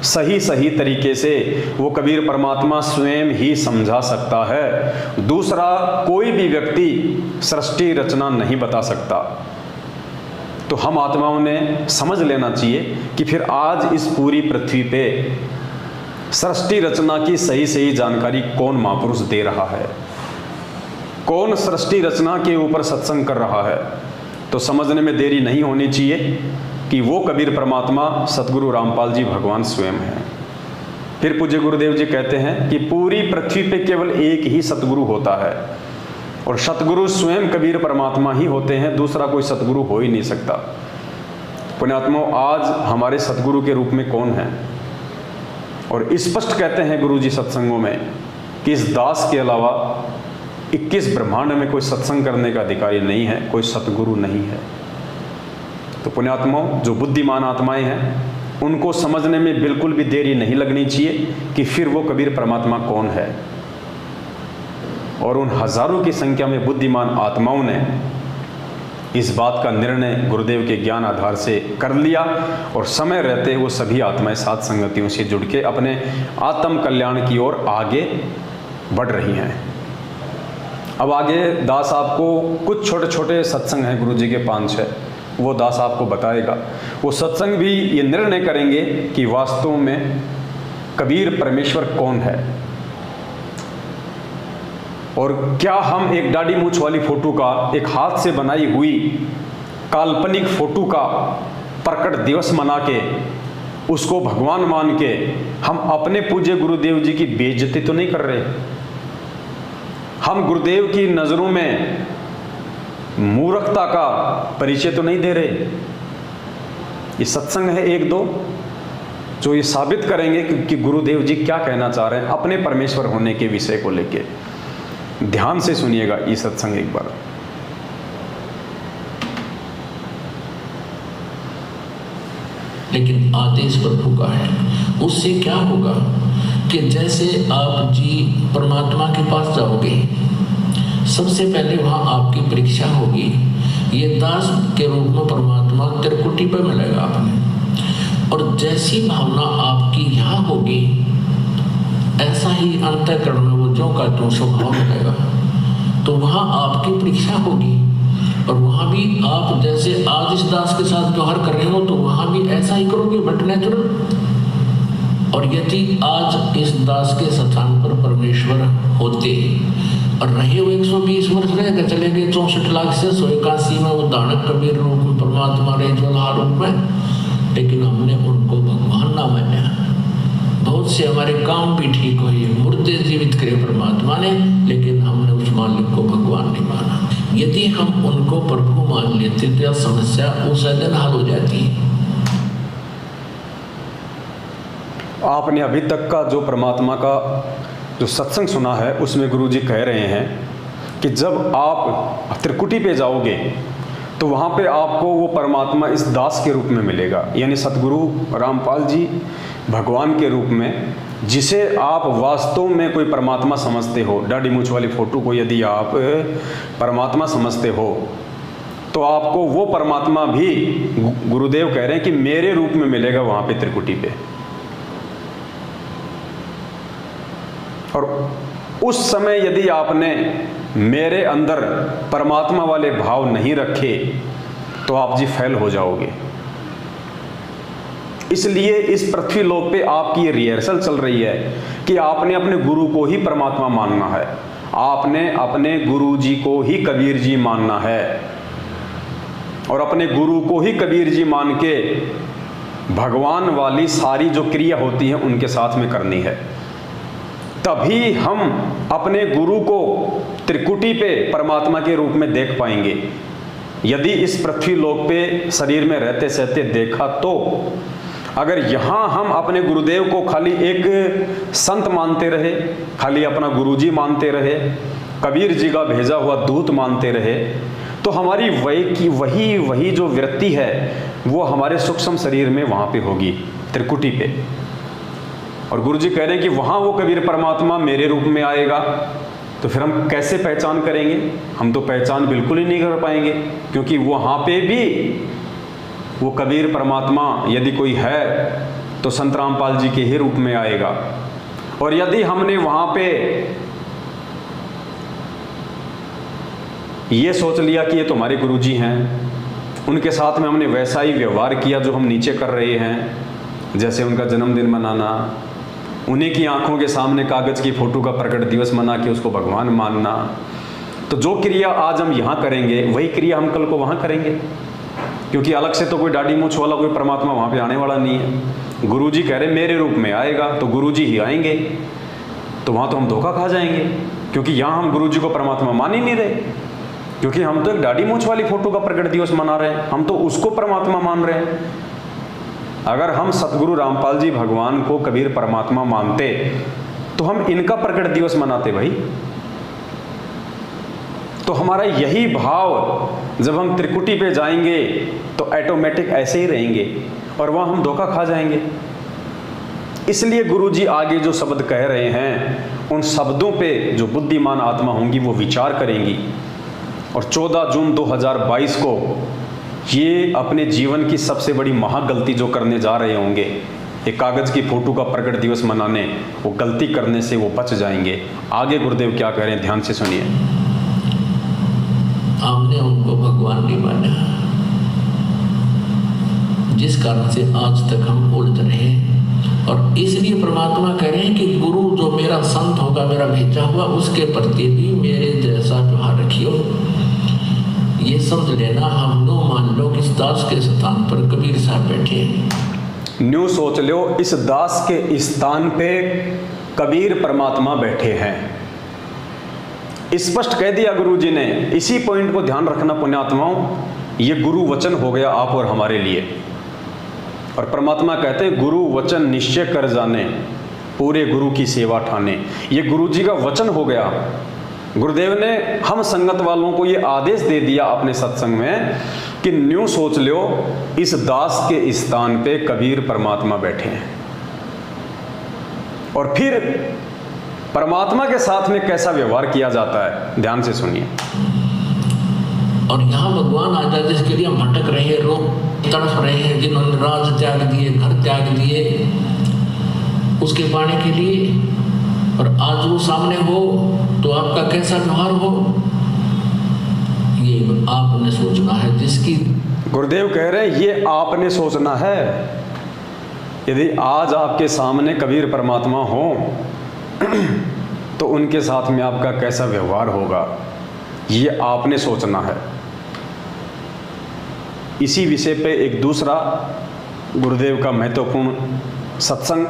सही सही तरीके से वो कबीर परमात्मा स्वयं ही समझा सकता है, दूसरा कोई भी व्यक्ति सृष्टि रचना नहीं बता सकता। तो हम आत्माओं ने समझ लेना चाहिए कि फिर आज इस पूरी पृथ्वी पे सृष्टि रचना की सही सही जानकारी कौन महापुरुष दे रहा है, कौन सृष्टि रचना के ऊपर सत्संग कर रहा है। तो समझने में देरी नहीं होनी चाहिए कि वो कबीर परमात्मा सतगुरु रामपाल जी भगवान स्वयं हैं। फिर पूज्य गुरुदेव जी कहते हैं कि पूरी पृथ्वी पे केवल एक ही सतगुरु होता है और सतगुरु स्वयं कबीर परमात्मा ही होते हैं, दूसरा कोई सतगुरु हो ही नहीं सकता। पुण्यात्माओं, आज हमारे सतगुरु के रूप में कौन है? और स्पष्ट कहते हैं गुरु जी सत्संगों में कि इस दास के अलावा 21 ब्रह्मांड में कोई सत्संग करने का अधिकारी नहीं है, कोई सतगुरु नहीं है। तो पुण्यात्माओं, जो बुद्धिमान आत्माएं हैं उनको समझने में बिल्कुल भी देरी नहीं लगनी चाहिए कि फिर वो कबीर परमात्मा कौन है। और उन हजारों की संख्या में बुद्धिमान आत्माओं ने इस बात का निर्णय गुरुदेव के ज्ञान आधार से कर लिया और समय रहते वो सभी आत्माएं साथ संगतियों से जुड़ के अपने आत्म कल्याण की ओर आगे बढ़ रही हैं। अब आगे दास आपको कुछ छोटे छोटे सत्संग हैं गुरु जी के 5-6, वो दास आपको बताएगा। वो सत्संग भी ये निर्णय करेंगे कि वास्तव में कबीर परमेश्वर कौन है और क्या हम एक दाढ़ी मूछ वाली फोटो का, एक हाथ से बनाई हुई काल्पनिक फोटो का प्रकट दिवस मना के उसको भगवान मान के हम अपने पूज्य गुरुदेव जी की बेइज्जती तो नहीं कर रहे? हम गुरुदेव की नजरों में मूर्खता का परिचय तो नहीं दे रहे? ये सत्संग है 1-2 जो ये साबित करेंगे कि गुरुदेव जी क्या कहना चाह रहे हैं अपने परमेश्वर होने के विषय को लेके। ध्यान से सुनिएगा ये सत्संग एक बार। लेकिन आदेश प्रभु का है। उससे क्या होगा कि जैसे आप जी परमात्मा के पास जाओगे, सबसे पहले वहां आपकी परीक्षा होगी। ये दास के रूप में परमात्मा त्रिकुटी पे मिलेगा आपने, और जैसी भावना आपकी यहाँ होगी ऐसा ही अंतःकरण में वो जो का त्यों स्वभाव मिलेगा। तो वहाँ आपकी परीक्षा होगी और वहाँ भी आप जैसे आज इस दास के साथ व्यवहार कर रहे हो तो वहाँ भी ऐसा ही करोगे, बट नेचुरल। और यदि आज इस दास के स्थान पर परमेश्वर होते और रहे वो 120 वर्ष रह चले गए 64 लाख से 181 में वो दानक कबीर रूप में परमात्मा रहे ज्वलहा रूप में, लेकिन हमने उनको भगवान ना माना। बहुत से हमारे काम भी ठीक हुए, मुर्दे जीवित करे परमात्मा ने, लेकिन हमने उस मालिक को भगवान नहीं माना। यदि हम उनको प्रभु मान लेते तो यह समस्या उस दिन हल हो जाती है। आपने अभी तक का जो परमात्मा का जो सत्संग सुना है उसमें गुरु जी कह रहे हैं कि जब आप त्रिकुटी पे जाओगे तो वहाँ पे आपको वो परमात्मा इस दास के रूप में मिलेगा, यानी सतगुरु रामपाल जी भगवान के रूप में, जिसे आप वास्तव में कोई परमात्मा समझते हो। दाढ़ी मूछ वाली फोटो को यदि आप परमात्मा समझते हो तो आपको वो परमात्मा भी गुरुदेव कह रहे हैं कि मेरे रूप में मिलेगा वहाँ पे त्रिकुटी पे। और उस समय यदि आपने मेरे अंदर परमात्मा वाले भाव नहीं रखे तो आप जी फेल हो जाओगे। इसलिए इस पृथ्वी लोक पे आपकी ये रिहर्सल चल रही है कि आपने अपने गुरु को ही परमात्मा मानना है, आपने अपने गुरु जी को ही कबीर जी मानना है और अपने गुरु को ही कबीर जी मान के भगवान वाली सारी जो क्रिया होती है उनके साथ में करनी है। तभी हम अपने गुरु को त्रिकुटी पे परमात्मा के रूप में देख पाएंगे। यदि इस पृथ्वी लोक पे शरीर में रहते सहते देखा तो अगर यहाँ हम अपने गुरुदेव को खाली एक संत मानते रहे, खाली अपना गुरुजी मानते रहे, कबीर जी का भेजा हुआ दूत मानते रहे, तो हमारी वही जो वृत्ति है वो हमारे सूक्ष्म शरीर में वहाँ पे होगी, त्रिकुटी पे। और गुरु जी कह रहे हैं कि वहाँ वो कबीर परमात्मा मेरे रूप में आएगा। तो फिर हम कैसे पहचान करेंगे? हम तो पहचान बिल्कुल ही नहीं कर पाएंगे, क्योंकि वहाँ पे भी वो कबीर परमात्मा यदि कोई है तो संत रामपाल जी के ही रूप में आएगा। और यदि हमने वहाँ पे ये सोच लिया कि ये तो हमारे गुरु जी हैं, उनके साथ में हमने वैसा ही व्यवहार किया जो हम नीचे कर रहे हैं, जैसे उनका जन्मदिन मनाना, उन्हीं की आंखों के सामने कागज़ की फ़ोटो का प्रकट दिवस मना के उसको भगवान मानना, तो जो क्रिया आज हम यहाँ करेंगे वही क्रिया हम कल को वहाँ करेंगे, क्योंकि अलग से तो कोई दाढ़ी मूंछ वाला कोई परमात्मा वहाँ पे आने वाला नहीं है। गुरु जी कह रहे मेरे रूप में आएगा, तो गुरु जी ही आएंगे, तो वहाँ तो हम धोखा खा जाएंगे, क्योंकि यहाँ हम गुरु जी को परमात्मा मान ही नहीं रहे, क्योंकि हम तो एक दाढ़ी मूंछ वाली फ़ोटो का प्रकट दिवस मना रहे हैं, हम तो उसको परमात्मा मान रहे हैं। अगर हम सतगुरु रामपाल जी भगवान को कबीर परमात्मा मानते तो हम इनका प्रकट दिवस मनाते भाई। तो हमारा यही भाव जब हम त्रिकुटी पे जाएंगे तो ऑटोमेटिक ऐसे ही रहेंगे और वहाँ हम धोखा खा जाएंगे। इसलिए गुरु जी आगे जो शब्द कह रहे हैं उन शब्दों पे जो बुद्धिमान आत्मा होंगी वो विचार करेंगी, और 14 जून 2022 को ये अपने जीवन की सबसे बड़ी महागलती जो करने जा रहे होंगे, एक कागज़ की फ़ोटो का प्रकट दिवस मनाने, वो गलती करने से वो बच जाएंगे। आगे गुरुदेव क्या कह रहे हैं, ध्यान से सुनिए। हमने उनको भगवान नहीं माना, जिस कारण से आज तक हम उलझ रहे हैं। और इसलिए परमात्मा कह रहे हैं कि गुरु जो मेरा संत होगा, मेरा भेजा हुआ, उसके प्रति भी मेरे जैसा व्यवहार रखियो। ये समझ लेना, हम लो मान लो इस दास के स्थान पर कबीर साहब बैठे हैं। न्यू सोच लो, इस दास के स्थान पे कबीर परमात्मा बैठे हैं। स्पष्ट कह दिया गुरु जी ने। इसी पॉइंट को ध्यान रखना पुण्यात्माओं, ये गुरु वचन हो गया आप और हमारे लिए। और परमात्मा कहते हैं गुरु वचन निश्चय कर जाने, पूरे गुरु की सेवा ठाने। ये गुरु जी का वचन हो गया। गुरुदेव ने हम संगत वालों को ये आदेश दे दिया अपने सत्संग में कि न्यू सोच लो, इस दास के स्थान पे कबीर परमात्मा बैठे हैं। और फिर परमात्मा के साथ में कैसा व्यवहार किया जाता है, ध्यान से सुनिए। और यहाँ भगवान आ जाए जिसके लिए हम भटक रहे हैं, रोग तड़फ रहे हैं, जिन्होंने राज त्याग दिए, घर त्याग दिए उसके पाने के लिए, और आज वो सामने हो तो आपका कैसा व्यवहार हो, ये आपने सोचना है। जिसकी गुरुदेव कह रहे हैं ये आपने सोचना है। यदि आज आपके सामने कबीर परमात्मा हो तो उनके साथ में आपका कैसा व्यवहार होगा, ये आपने सोचना है। इसी विषय पे एक दूसरा गुरुदेव का महत्वपूर्ण सत्संग,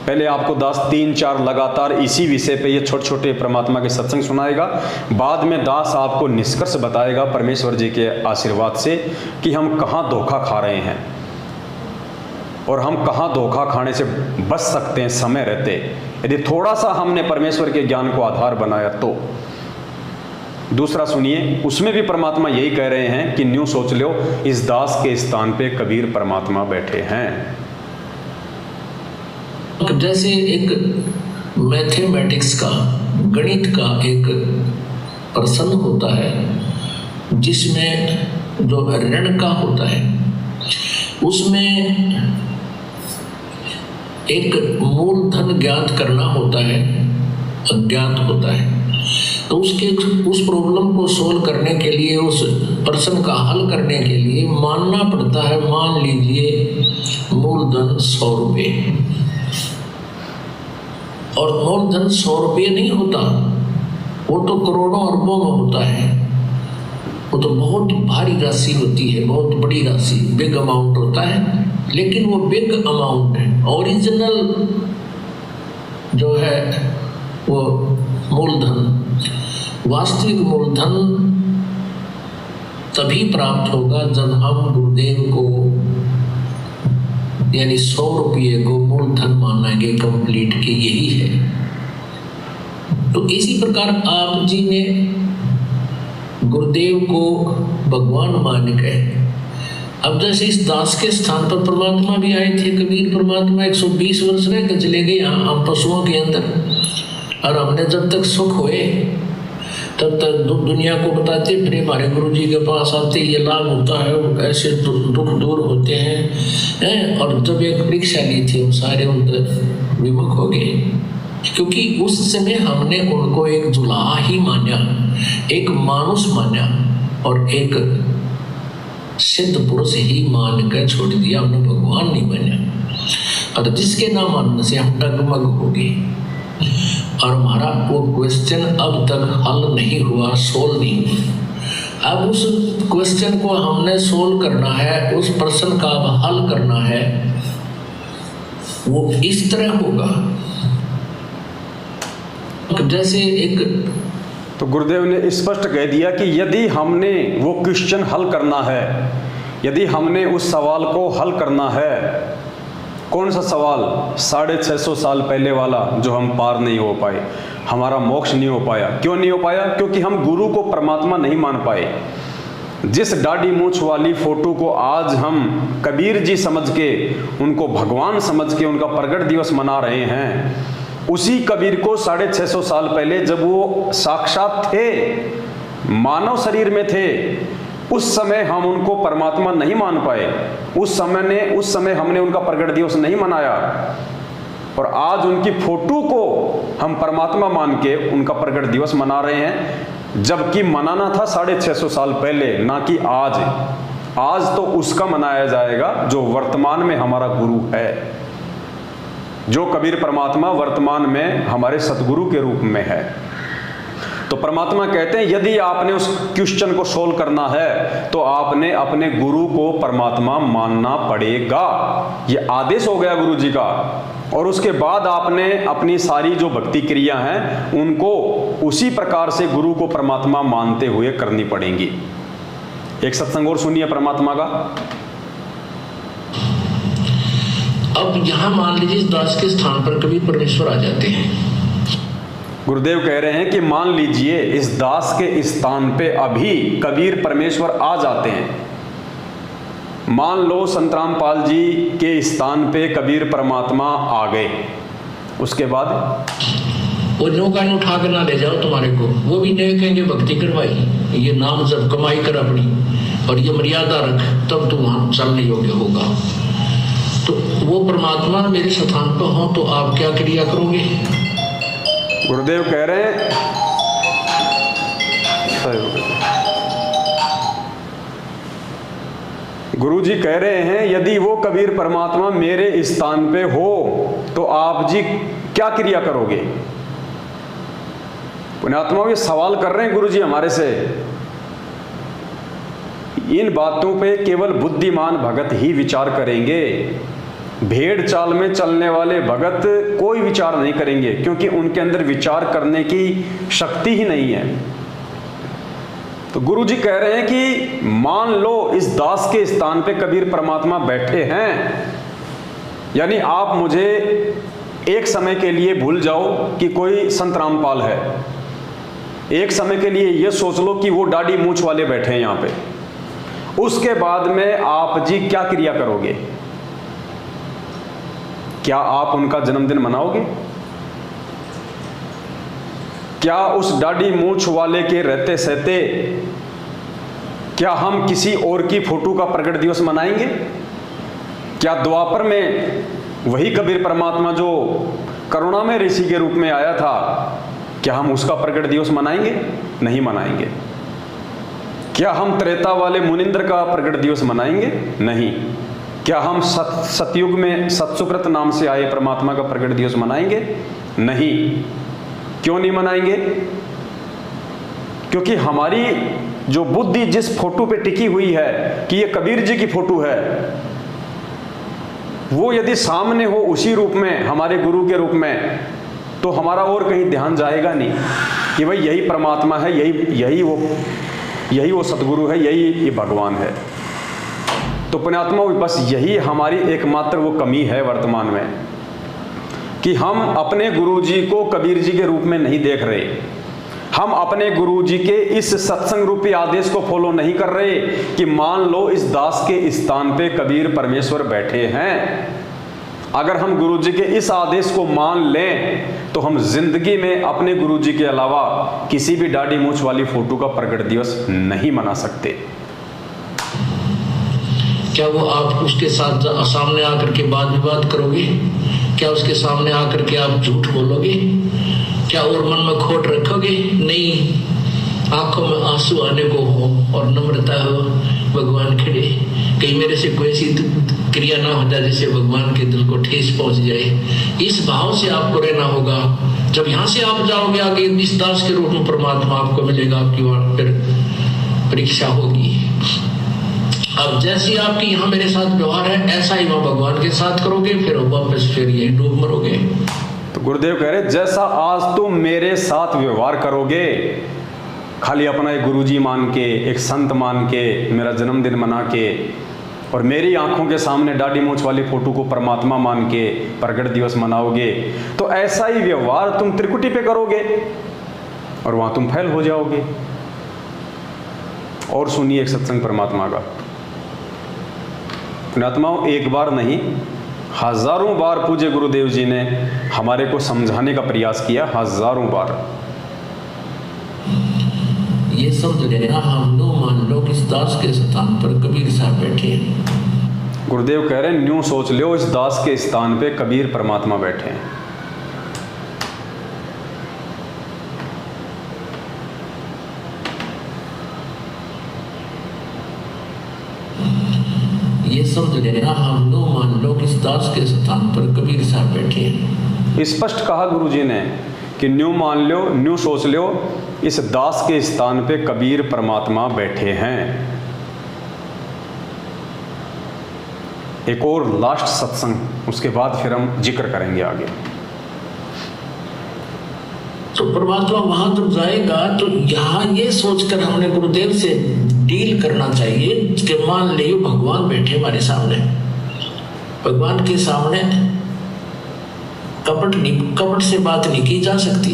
पहले आपको दास 3-4 लगातार इसी विषय पे ये छोटे छोटे परमात्मा के सत्संग सुनाएगा। बाद में दास आपको निष्कर्ष बताएगा परमेश्वर जी के आशीर्वाद से कि हम कहाँ धोखा खा रहे हैं और हम कहाँ धोखा खाने से बच सकते हैं समय रहते, यदि थोड़ा सा हमने परमेश्वर के ज्ञान को आधार बनाया तो। दूसरा सुनिए, उसमें भी परमात्मा यही कह रहे हैं कि न्यू सोच लो, इस दास के स्थान पे कबीर परमात्मा बैठे हैं। जैसे एक मैथमेटिक्स का, गणित का एक प्रश्न होता है जिसमें जो ऋण का होता है उसमें एक मूलधन ज्ञात करना होता है, अज्ञात होता है। तो उस प्रॉब्लम को सोल्व करने के लिए, उस प्रश्न का हल करने के लिए मानना पड़ता है, मान लीजिए मूलधन 100 रुपये। और मूलधन 100 रुपये नहीं होता, वो तो करोड़ों अरबों में होता है। वो तो बहुत भारी राशि होती है, बहुत बड़ी राशि, बिग अमाउंट होता है। लेकिन वो बिग अमाउंट है, ओरिजिनल जो है वो मूलधन, वास्तविक मूलधन तभी प्राप्त होगा जब हम गुरुदेव को यानी 100 रुपये को मूलधन मानेंगे कंप्लीट कि यही है। तो इसी प्रकार आप जी ने गुरुदेव को भगवान मान गए। अब जैसे इस दास के स्थान पर परमात्मा भी आए थे, कबीर परमात्मा 120 वर्ष रह के चले गए हम पशुओं के अंदर, और हमने जब तक सुख हुए तब तक दुनिया को बताते फिर हमारे गुरु जी के पास आते, ये लाभ होता है, ऐसे दुख दूर होते हैं। और जब एक परीक्षा ली थी वो सारे उनके विमुख हो गए, क्योंकि उस समय हमने उनको एक जुलाहा ही माना, एक मानुष माना और एक सिद्ध पुरुष ही मान कर छोड़ दिया, हमने भगवान नहीं माना। और जिसके ना मानने से हम डगमग हो गए, और हमारा वो क्वेश्चन अब तक हल नहीं हुआ, सोल्व नहीं हुआ। अब उस क्वेश्चन को हमने सोल्व करना है, उस प्रश्न का अब हल करना है। वो इस तरह होगा जैसे एक, तो गुरुदेव ने स्पष्ट कह दिया कि यदि हमने वो क्वेश्चन हल करना है, यदि हमने उस सवाल को हल करना है, कौन सा सवाल? 650 साल पहले वाला जो हम पार नहीं हो पाए, हमारा मोक्ष नहीं हो पाया। क्यों नहीं हो पाया? क्योंकि हम गुरु को परमात्मा नहीं मान पाए। जिस दाढ़ी मूंछ वाली फोटो को आज हम कबीर जी समझ के, उनको भगवान समझ के उनका प्रगट दिवस मना रहे हैं, उसी कबीर को 650 साल पहले जब वो साक्षात थे, मानव शरीर में थे, उस समय हम उनको परमात्मा नहीं मान पाए। उस समय हमने उनका प्रगट दिवस नहीं मनाया, और आज उनकी फोटो को हम परमात्मा मान के उनका प्रगट दिवस मना रहे हैं, जबकि मनाना था 650 साल पहले, ना कि आज। आज तो उसका मनाया जाएगा जो वर्तमान में हमारा गुरु है, जो कबीर परमात्मा वर्तमान में हमारे सतगुरु के रूप में है। तो परमात्मा कहते हैं यदि आपने उस क्वेश्चन को सोल्व करना है तो आपने अपने गुरु को परमात्मा मानना पड़ेगा। ये आदेश हो गया गुरु जी का, और उसके बाद आपने अपनी सारी जो भक्ति क्रिया हैं उनको उसी प्रकार से गुरु को परमात्मा मानते हुए करनी पड़ेंगी। एक सत्संग और सुनिए परमात्मा का। अब यहां मान लीजिए इस दास के स्थान पर कभी परमेश्वर आ जाते हैं। गुरुदेव कह रहे हैं कि मान लीजिए इस दास के स्थान पे अभी कबीर परमेश्वर आ जाते हैं। मान लो संत रामपाल जी के स्थान पे कबीर परमात्मा आ गए, उसके बाद वो नौका उठा कर ना ले जाओ तुम्हारे को, वो भी नहीं कहेंगे भक्ति करवाई, ये नाम जब कमाई कर अपनी, और ये मर्यादा रख, तब तुम वहां चलने योग्य होगा। तो वो परमात्मा मेरे स्थान पर हो तो आप क्या क्रिया करोगे? गुरुदेव कह रहे हैं, गुरु जी कह रहे हैं यदि वो कबीर परमात्मा मेरे स्थान पे हो तो आप जी क्या क्रिया करोगे? पुण्यात्मा ये सवाल कर रहे हैं गुरु जी हमारे से। इन बातों पे केवल बुद्धिमान भगत ही विचार करेंगे। भेड़ चाल में चलने वाले भगत कोई विचार नहीं करेंगे, क्योंकि उनके अंदर विचार करने की शक्ति ही नहीं है। तो गुरु जी कह रहे हैं कि मान लो इस दास के स्थान पे कबीर परमात्मा बैठे हैं, यानी आप मुझे एक समय के लिए भूल जाओ कि कोई संत रामपाल है, एक समय के लिए ये सोच लो कि वो दाढ़ी मूंछ वाले बैठे हैं यहाँ पे। उसके बाद में आप जी क्या क्रिया करोगे? क्या आप उनका जन्मदिन मनाओगे? क्या उस दाढ़ी मूंछ वाले के रहते सहते क्या हम किसी और की फोटो का प्रगट दिवस मनाएंगे? क्या द्वापर में वही कबीर परमात्मा जो करुणा में ऋषि के रूप में आया था, क्या हम उसका प्रगट दिवस मनाएंगे? नहीं मनाएंगे। क्या हम त्रेता वाले मुनिंद्र का प्रगट दिवस मनाएंगे? नहीं। क्या हम सतयुग में सतसुकृत नाम से आए परमात्मा का प्रगट दिवस मनाएंगे? नहीं। क्यों नहीं मनाएंगे? क्योंकि हमारी जो बुद्धि जिस फोटो पे टिकी हुई है कि ये कबीर जी की फोटो है, वो यदि सामने हो उसी रूप में, हमारे गुरु के रूप में, तो हमारा और कहीं ध्यान जाएगा नहीं कि भाई यही परमात्मा है, यही वो सतगुरु है, यही ये भगवान है। तो पुण्यात्मा बस यही हमारी एकमात्र वो कमी है वर्तमान में, कि हम अपने गुरु जी को कबीर जी के रूप में नहीं देख रहे। हम अपने गुरु जी के इस सत्संग रूपी आदेश को फॉलो नहीं कर रहे कि मान लो इस दास के स्थान पे कबीर परमेश्वर बैठे हैं। अगर हम गुरु जी के इस आदेश को मान लें तो हम जिंदगी में अपने गुरु जी के अलावा किसी भी दाढ़ी मूंछ वाली फोटो का प्रकट दिवस नहीं मना सकते। क्या वो आप उसके साथ सामने आकर के वाद विवाद करोगे? क्या उसके सामने आकर के आप झूठ बोलोगे? क्या और मन में खोट रखोगे? नहीं, आंखों में आंसू आने को हो और नम्रता हो, भगवान खड़े, कहीं मेरे से कोई ऐसी क्रिया ना हो जाए जिससे भगवान के दिल को ठेस पहुंच जाए। इस भाव से आपको रहना होगा। जब यहाँ से आप जाओगे आगे इस दास के रूप में परमात्मा आपको मिलेगा, आपकी वहां फिर परीक्षा होगी। अब जैसी आपकी यहाँ मेरे साथ व्यवहार है ऐसा ही वहां भगवान के साथ करोगे, फिर वापस फिर ये डूब मरोगे। तो गुरुदेव कह रहे जैसा आज तुम मेरे साथ व्यवहार करोगे, खाली अपना एक गुरुजी मान के, एक संत मान के, मेरा जन्मदिन मना के और मेरी आंखों के सामने दाढ़ी मूंछ वाली फोटो को परमात्मा मान के प्रगट दिवस मनाओगे, तो ऐसा ही व्यवहार तुम त्रिकुटी पे करोगे और वहां तुम फैल हो जाओगे। और सुनिए एक सत्संग परमात्मा का, पुण्यात्माओं, एक बार नहीं हजारों बार पूज्य गुरुदेव जी ने हमारे को समझाने का प्रयास किया, हजारों बार। ये समझ लेना, हम नो मान लो कि इस दास के स्थान पर कबीर साहब बैठे हैं। गुरुदेव कह रहे हैं न्यू सोच लो इस दास के स्थान पे कबीर परमात्मा बैठे हैं। ये समझ लेना, हम नो मान लो कि इस दास के स्थान पर कबीर साहब बैठे हैं। स्पष्ट कहा गुरु जी ने कि न्यू मान लो, न्यू सोच लो इस दास के स्थान पे कबीर परमात्मा बैठे हैं। एक और लास्ट सत्संग, उसके बाद फिर हम जिक्र करेंगे आगे। तो परमात्मा वहां जब जाएगा तो यहाँ ये सोचकर हमने गुरुदेव से डील करना चाहिए कि मान लियो भगवान बैठे हमारे सामने, भगवान के सामने कपट से बात नहीं की जा सकती।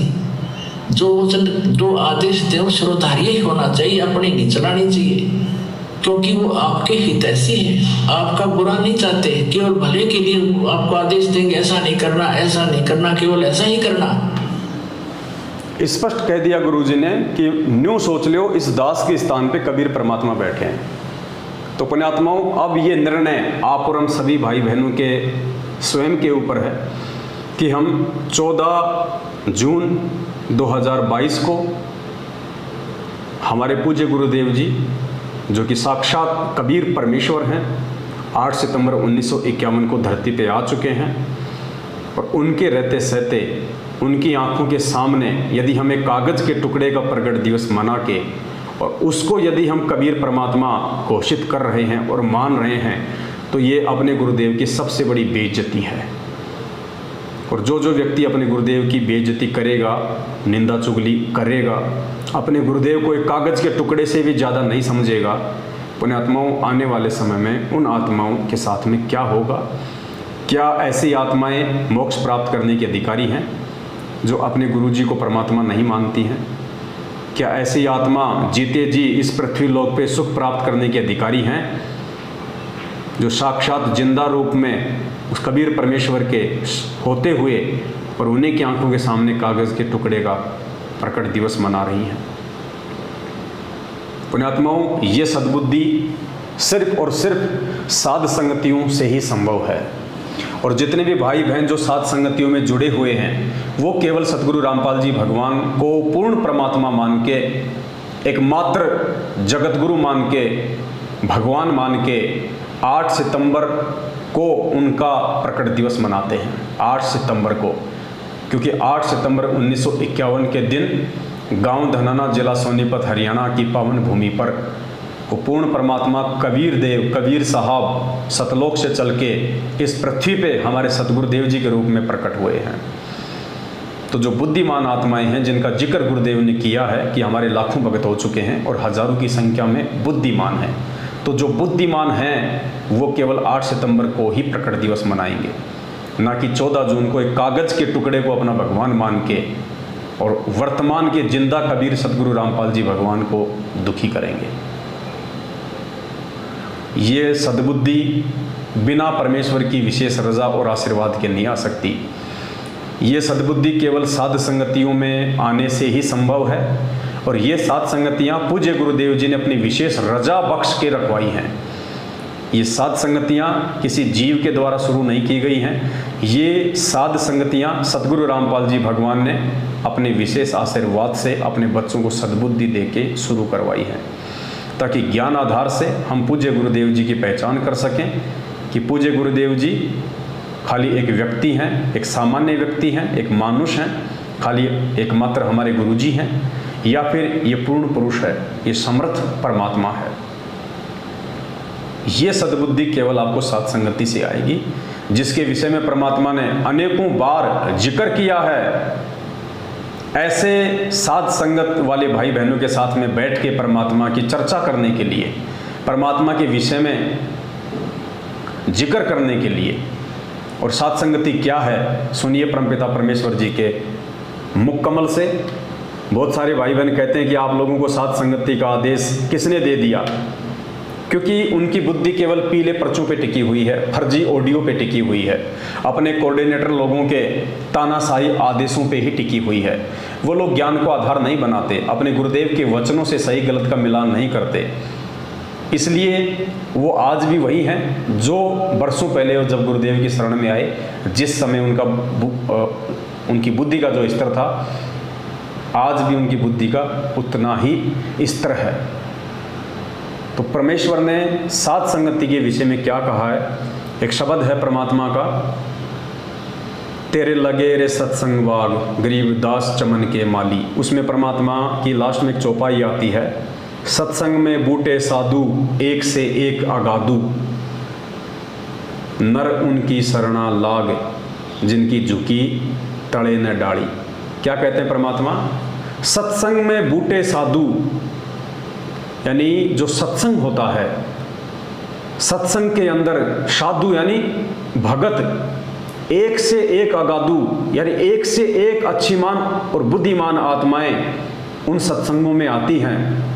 जो आदेश दे वो श्रोधार्य ही होना चाहिए, अपनी नहीं चलानी चाहिए, क्योंकि वो आपके हितैषी हैं, आपका बुरा नहीं चाहते, केवल भले के लिए आपको आदेश देंगे ऐसा नहीं करना, ऐसा नहीं करना, केवल ऐसा ही करना। स्पष्ट कह दिया गुरुजी ने कि न्यू सोच लो इस दास के स्थान पे कबीर परमात्मा बैठे हैं। तो पुण्यात्माओं, अब ये निर्णय आप और हम सभी भाई बहनों के स्वयं के ऊपर है कि हम 14 जून 2022 को हमारे पूज्य गुरुदेव जी जो कि साक्षात कबीर परमेश्वर हैं, 8 सितंबर 1951 को धरती पे आ चुके हैं और उनके रहते सहते उनकी आंखों के सामने यदि हम एक कागज़ के टुकड़े का प्रगट दिवस मना के और उसको यदि हम कबीर परमात्मा घोषित कर रहे हैं और मान रहे हैं, तो ये अपने गुरुदेव की सबसे बड़ी बेइज्जती है। और जो व्यक्ति अपने गुरुदेव की बेइज्जती करेगा, निंदा चुगली करेगा, अपने गुरुदेव को एक कागज़ के टुकड़े से भी ज़्यादा नहीं समझेगा, पुण्यात्माओं, आने वाले समय में उन आत्माओं के साथ में क्या होगा? क्या ऐसी आत्माएं मोक्ष प्राप्त करने के अधिकारी हैं जो अपने गुरु जी को परमात्मा नहीं मानती हैं? क्या ऐसी आत्मा जीते जी इस पृथ्वी लोक पे सुख प्राप्त करने के अधिकारी हैं जो साक्षात जिंदा रूप में उस कबीर परमेश्वर के होते हुए और उन्हीं की आंखों के सामने कागज़ के टुकड़े का प्रकट दिवस मना रही हैं? पुण्यात्माओं, ये सद्बुद्धि सिर्फ और सिर्फ साध संगतियों से ही संभव है। और जितने भी भाई बहन जो साध संगतियों में जुड़े हुए हैं वो केवल सतगुरु रामपाल जी भगवान को पूर्ण परमात्मा मान के, एकमात्र जगत गुरु मान के, भगवान मान के 8 सितंबर को उनका प्रकट दिवस मनाते हैं। 8 सितंबर को, क्योंकि 8 सितंबर 1951 के दिन गांव धनाना, जिला सोनीपत, हरियाणा की पावन भूमि पर वो पूर्ण परमात्मा कबीर देव, कबीर साहब सतलोक से चल के इस पृथ्वी पे हमारे सतगुरुदेव जी के रूप में प्रकट हुए हैं। तो जो बुद्धिमान आत्माएं हैं जिनका जिक्र गुरुदेव ने किया है कि हमारे लाखों भगत हो चुके हैं और हजारों की संख्या में बुद्धिमान हैं, तो जो बुद्धिमान हैं वो केवल 8 सितंबर को ही प्रकट दिवस मनाएंगे, ना कि 14 जून को एक कागज़ के टुकड़े को अपना भगवान मान के और वर्तमान के जिंदा कबीर सदगुरु रामपाल जी भगवान को दुखी करेंगे। ये सद्बुद्धि बिना परमेश्वर की विशेष रजा और आशीर्वाद के नहीं आ सकती। ये सद्बुद्धि केवल साध संगतियों में आने से ही संभव है, और ये साध संगतियाँ पूज्य गुरुदेव जी ने अपनी विशेष रजा बख्श के रखवाई हैं। ये साध संगतियाँ किसी जीव के द्वारा शुरू नहीं की गई हैं। ये साध संगतियाँ सदगुरु रामपाल जी भगवान ने अपने विशेष आशीर्वाद से अपने बच्चों को सद्बुद्धि दे के शुरू करवाई है, ताकि ज्ञान आधार से हम पूज्य गुरुदेव जी की पहचान कर सकें कि पूज्य गुरुदेव जी खाली एक व्यक्ति हैं, एक सामान्य व्यक्ति हैं, एक मानुष हैं, खाली एकमात्र हमारे गुरु जी हैं, या फिर ये पूर्ण पुरुष है, ये समर्थ परमात्मा है। ये सद्बुद्धि केवल आपको साध संगति से आएगी, जिसके विषय में परमात्मा ने अनेकों बार जिक्र किया है। ऐसे साध संगत वाले भाई बहनों के साथ में बैठ के परमात्मा की चर्चा करने के लिए, परमात्मा के विषय में जिक्र करने के लिए। और साध संगति क्या है, सुनिए परमपिता परमेश्वर जी के मुख कमल से। बहुत सारे भाई बहन कहते हैं कि आप लोगों को साध संगति का आदेश किसने दे दिया, क्योंकि उनकी बुद्धि केवल पीले पर्चों पे टिकी हुई है, फर्जी ऑडियो पे टिकी हुई है, अपने कोऑर्डिनेटर लोगों के तानाशाही आदेशों पे ही टिकी हुई है। वो लोग ज्ञान को आधार नहीं बनाते, अपने गुरुदेव के वचनों से सही गलत का मिलान नहीं करते। इसलिए वो आज भी वही हैं जो बरसों पहले जब गुरुदेव की शरण में आए, जिस समय उनकी बुद्धि का जो स्तर था, आज भी उनकी बुद्धि का उतना ही स्तर है। तो परमेश्वर ने साध संगति के विषय में क्या कहा है, एक शब्द है परमात्मा का, तेरे लगे रे सत्संग बाग गरीब दास चमन के माली। उसमें परमात्मा की लास्ट में एक चौपाई आती है, सत्संग में बूटे साधु एक से एक अगाधु, नर उनकी शरणा लाग जिनकी झुकी तड़े न डाली। क्या कहते हैं परमात्मा, सत्संग में बूटे साधु, यानी जो सत्संग होता है, सत्संग के अंदर साधु यानी भगत, एक से एक अगाधु यानी एक से एक अच्छीमान और बुद्धिमान आत्माएं उन सत्संगों में आती हैं।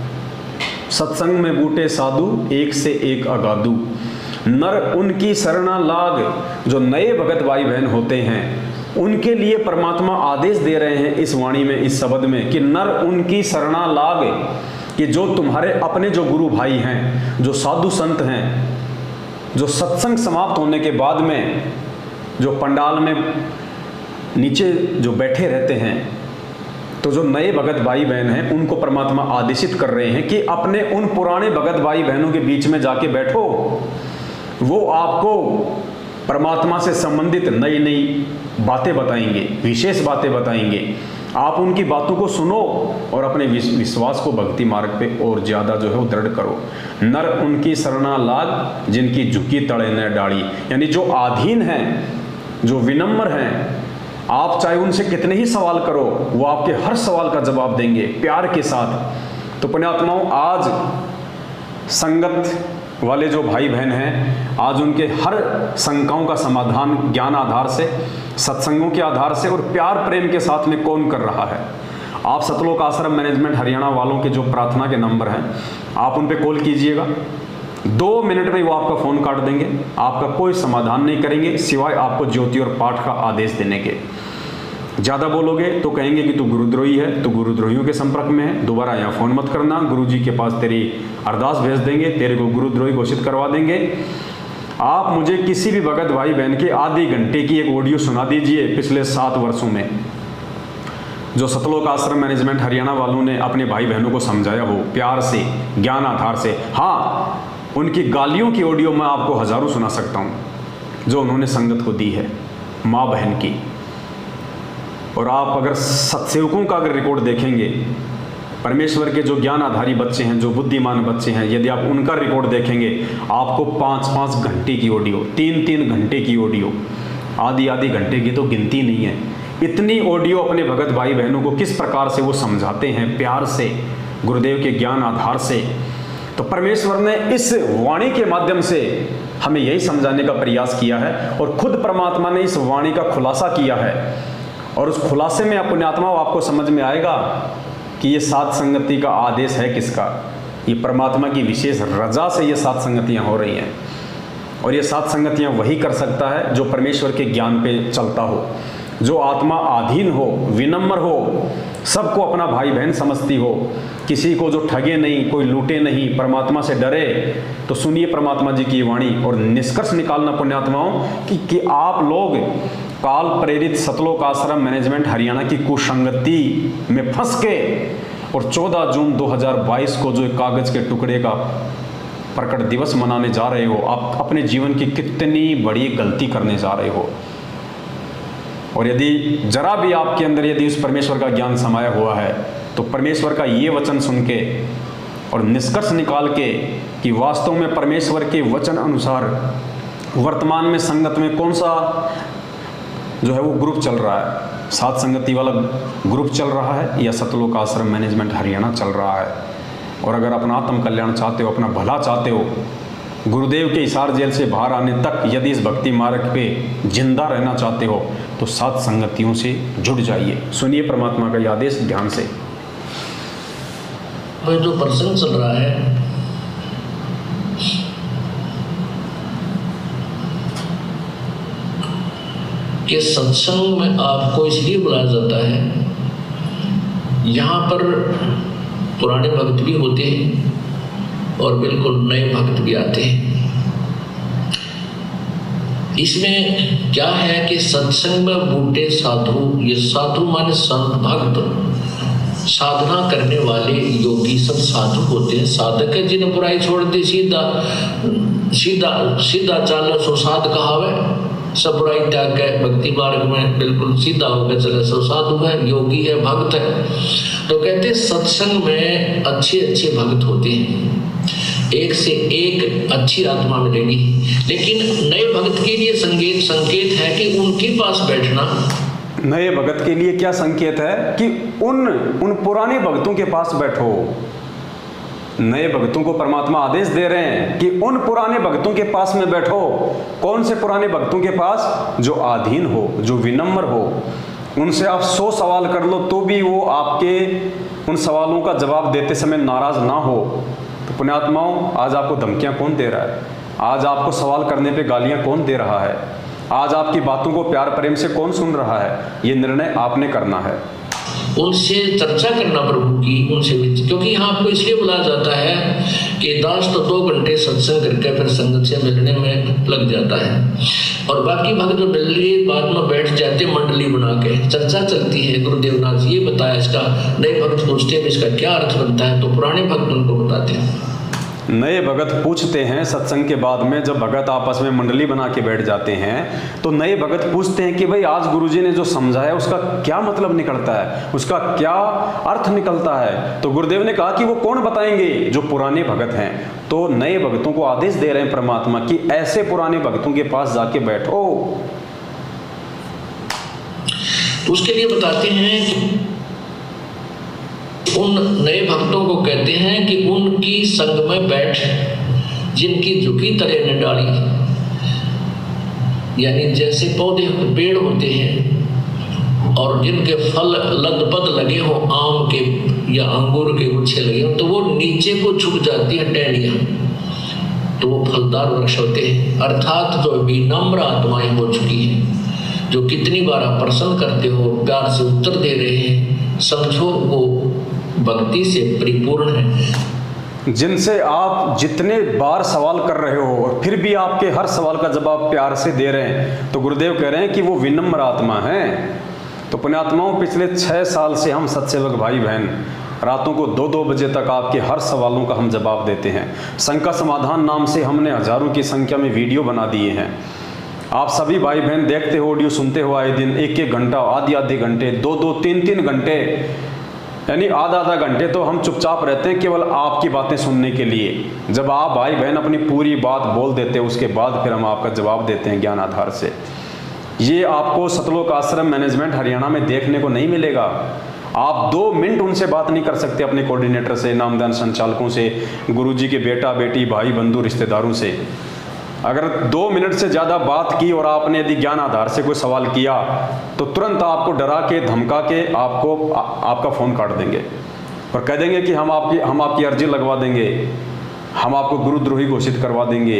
सत्संग में बूटे साधु एक से एक अगाधु, नर उनकी शरणा लाग। जो नए भगत भाई बहन होते हैं उनके लिए परमात्मा आदेश दे रहे हैं इस वाणी में, इस शब्द में, कि नर उनकी शरणा लाग, कि जो तुम्हारे अपने जो गुरु भाई हैं, जो साधु संत हैं, जो सत्संग समाप्त होने के बाद में जो पंडाल में नीचे जो बैठे रहते हैं, तो जो नए भगत भाई बहन हैं उनको परमात्मा आदेशित कर रहे हैं कि अपने उन पुराने भगत भाई बहनों के बीच में जाके बैठो। वो आपको परमात्मा से संबंधित नई नई बातें बताएंगे, विशेष बातें बताएंगे। आप उनकी बातों को सुनो और अपने विश्वास को भक्ति मार्ग पे और ज़्यादा जो है वो दृढ़ करो। नर उनकी शरणा लाग जिनकी झुकी तड़े न डाली, यानी जो आधीन हैं, जो विनम्र हैं, आप चाहे उनसे कितने ही सवाल करो, वो आपके हर सवाल का जवाब देंगे प्यार के साथ। तो पुण्यात्माओं, आज संगत वाले जो भाई बहन हैं, आज उनके हर शंकाओं का समाधान ज्ञान आधार से, सत्संगों के आधार से और प्यार प्रेम के साथ में कौन कर रहा है। आप सतलोक आश्रम मैनेजमेंट हरियाणा वालों के जो प्रार्थना के नंबर हैं, आप उन पे कॉल कीजिएगा, 2 मिनट में वो आपका फ़ोन काट देंगे, आपका कोई समाधान नहीं करेंगे सिवाय आपको ज्योति और पाठ का आदेश देने के। ज़्यादा बोलोगे तो कहेंगे कि तू गुरुद्रोही है, तू गुरुद्रोहियों के संपर्क में है, दोबारा यहाँ फ़ोन मत करना, गुरुजी के पास तेरी अरदास भेज देंगे, तेरे को गुरुद्रोही घोषित करवा देंगे। आप मुझे किसी भी भगत भाई बहन के आधे घंटे की एक ऑडियो सुना दीजिए पिछले 7 वर्षों में, जो सतलोक आश्रम मैनेजमेंट हरियाणा वालों ने अपने भाई बहनों को समझाया हो प्यार से, ज्ञान आधार से। हाँ, उनकी गालियों की ऑडियो मैं आपको हज़ारों सुना सकता हूँ जो उन्होंने संगत को दी है, माँ बहन की। और आप अगर सत्सेवकों का अगर रिकॉर्ड देखेंगे, परमेश्वर के जो ज्ञान आधारी बच्चे हैं, जो बुद्धिमान बच्चे हैं, यदि आप उनका रिकॉर्ड देखेंगे, आपको 5-5 घंटे की ऑडियो, 3-3 घंटे की ऑडियो, आधी घंटे की तो गिनती नहीं है, इतनी ऑडियो अपने भगत भाई बहनों को किस प्रकार से वो समझाते हैं प्यार से, गुरुदेव के ज्ञान आधार से। तो परमेश्वर ने इस वाणी के माध्यम से हमें यही समझाने का प्रयास किया है, और खुद परमात्मा ने इस वाणी का खुलासा किया है। और उस खुलासे में पुण्यात्माओं आपको समझ में आएगा कि ये सात संगति का आदेश है किसका। ये परमात्मा की विशेष रजा से ये सात संगतियाँ हो रही हैं, और ये सात संगतियाँ वही कर सकता है जो परमेश्वर के ज्ञान पे चलता हो, जो आत्मा आधीन हो, विनम्र हो, सबको अपना भाई बहन समझती हो, किसी को जो ठगे नहीं, कोई लूटे नहीं, परमात्मा से डरे। तो सुनिए परमात्मा जी की वाणी और निष्कर्ष निकालना पुण्यात्माओं कि आप लोग काल प्रेरित सतलोक आश्रम मैनेजमेंट हरियाणा की कुसंगति में फंस के और 14 जून 2022 को जो एक कागज के टुकड़े का प्रकट दिवस मनाने जा रहे हो, आप अपने जीवन की कितनी बड़ी गलती करने जा रहे हो। और यदि जरा भी आपके अंदर यदि उस परमेश्वर का ज्ञान समाया हुआ है तो परमेश्वर का ये वचन सुन के और निष्कर्ष निकाल के कि वास्तव में परमेश्वर के वचन अनुसार वर्तमान में संगत में कौन सा जो है वो ग्रुप चल रहा है, सात संगति वाला ग्रुप चल रहा है या सतलोक आश्रम मैनेजमेंट हरियाणा चल रहा है। और अगर अपना आत्म कल्याण चाहते हो, अपना भला चाहते हो, गुरुदेव के हिसार जेल से बाहर आने तक यदि इस भक्ति मार्ग पे जिंदा रहना चाहते हो तो सात संगतियों से जुड़ जाइए। सुनिए परमात्मा का ये आदेश ध्यान से। जो प्रसंग चल रहा है कि सत्संग में आपको इसलिए बुलाया जाता है, यहाँ पर पुराने भक्त भी होते हैं और बिल्कुल नए भक्त भी आते हैं। इसमें क्या है कि सत्संग में बूढ़े साधु, ये साधु माने संत भक्त, साधना करने वाले योगी सब साधु होते हैं। साधक है जिन्हें बुराई छोड़ दी, सीधा सीधा सीधा चालो सो साध कहावे, सब बुराई त्याग के भक्ति मार्ग में बिल्कुल सीधा होकर चले सो साधु है, योगी है, भक्त है। तो कहते सत्संग में अच्छे अच्छे भक्त होते हैं, एक से एक अच्छी आत्मा मिलेगी। लेकिन नए भक्त के लिए संकेत है कि उनके पास बैठना। नए भक्त के लिए क्या संकेत है कि उन पुराने भक्तों के पास बैठो। नए भक्तों को परमात्मा आदेश दे रहे हैं कि उन पुराने भक्तों के पास में बैठो। कौन से पुराने भक्तों के पास? जो आधीन हो, जो विनम्र हो। उनसे आप 100 सवाल कर लो तो भी वो आपके उन सवालों का जवाब देते समय नाराज ना हो। तो पुण्यात्माओं, आज आपको धमकियां कौन दे रहा है? आज आपको सवाल करने पे गालियां कौन दे रहा है? आज आपकी बातों को प्यार प्रेम से कौन सुन रहा है? ये निर्णय आपने करना है। उनसे चर्चा करना प्रभु की, उनसे क्योंकि यहाँ आपको इसलिए बुलाया जाता है कि दास तो 2 घंटे सत्संग करके फिर संगत से मिलने में लग जाता है, और बाकी भक्त जो मिल रही बाद में बैठ जाते मंडली बना के, चर्चा चलती है। गुरुदेव नाथ जी ये बताया इसका, नए भक्त पूछते हैं इसका क्या अर्थ बनता है, तो पुराने भक्त उनको बताते हैं। नए भगत पूछते हैं सत्संग के बाद में, जब भगत आपस में मंडली बना के बैठ जाते हैं तो नए भगत पूछते हैं कि भाई आज गुरुजी ने जो समझाया उसका क्या मतलब निकलता है, उसका क्या अर्थ निकलता है। तो गुरुदेव ने कहा कि वो कौन बताएंगे? जो पुराने भगत हैं। तो नए भक्तों को आदेश दे रहे हैं परमात्मा कि ऐसे पुराने भक्तों के पास जाके बैठो। उसके लिए बताते हैं कि उन नए भक्तों को कहते हैं कि उनकी संग में बैठ, जिनकी झुकी तरह ने डाली, यानी जैसे पौधे पेड़ होते हैं और जिनके फल लदपद लगे हो, आम के या अंगूर के गुच्छे लगे हो, तो वो नीचे को झुक जाती है टहनियाँ, तो वो फलदार वृक्ष होते हैं। अर्थात जो विनम्र आत्माएं हो चुकी हैं, जो कितनी बार आप प्रसन्न करते हो, प्यार से उत्तर दे रहे हैं, समझो वो भक्ति से परिपूर्ण है। जिनसे आप जितने बार सवाल कर रहे हो और फिर भी आपके हर सवाल का जवाब प्यार से दे रहे हैं, तो गुरुदेव कह रहे हैं कि वो विनम्र आत्मा है। तो पुण्यात्माओं, पिछले 6 साल से हम सत्सेवक भाई बहन रातों को 2-2 बजे तक आपके हर सवालों का हम जवाब देते हैं। शंका समाधान नाम से हमने हजारों की संख्या में वीडियो बना दिए हैं। आप सभी भाई बहन देखते हो, ऑडियो सुनते हो आए दिन, 1-1 घंटा, आधे घंटे, 2-2, 3-3 घंटे, यानी आधा घंटे तो हम चुपचाप रहते हैं केवल आपकी बातें सुनने के लिए। जब आप भाई बहन अपनी पूरी बात बोल देते हैं उसके बाद फिर हम आपका जवाब देते हैं ज्ञान आधार से। ये आपको सतलोक आश्रम मैनेजमेंट हरियाणा में देखने को नहीं मिलेगा। आप 2 मिनट उनसे बात नहीं कर सकते, अपने कोऑर्डिनेटर से, नामदान संचालकों से, गुरुजी के बेटा बेटी, भाई बंधु रिश्तेदारों से। अगर 2 मिनट से ज़्यादा बात की और आपने यदि ज्ञान आधार से कोई सवाल किया तो तुरंत आपको डरा के धमका के आपका फ़ोन काट देंगे और कह देंगे कि हम आपकी अर्जी लगवा देंगे, हम आपको गुरुद्रोही घोषित करवा देंगे,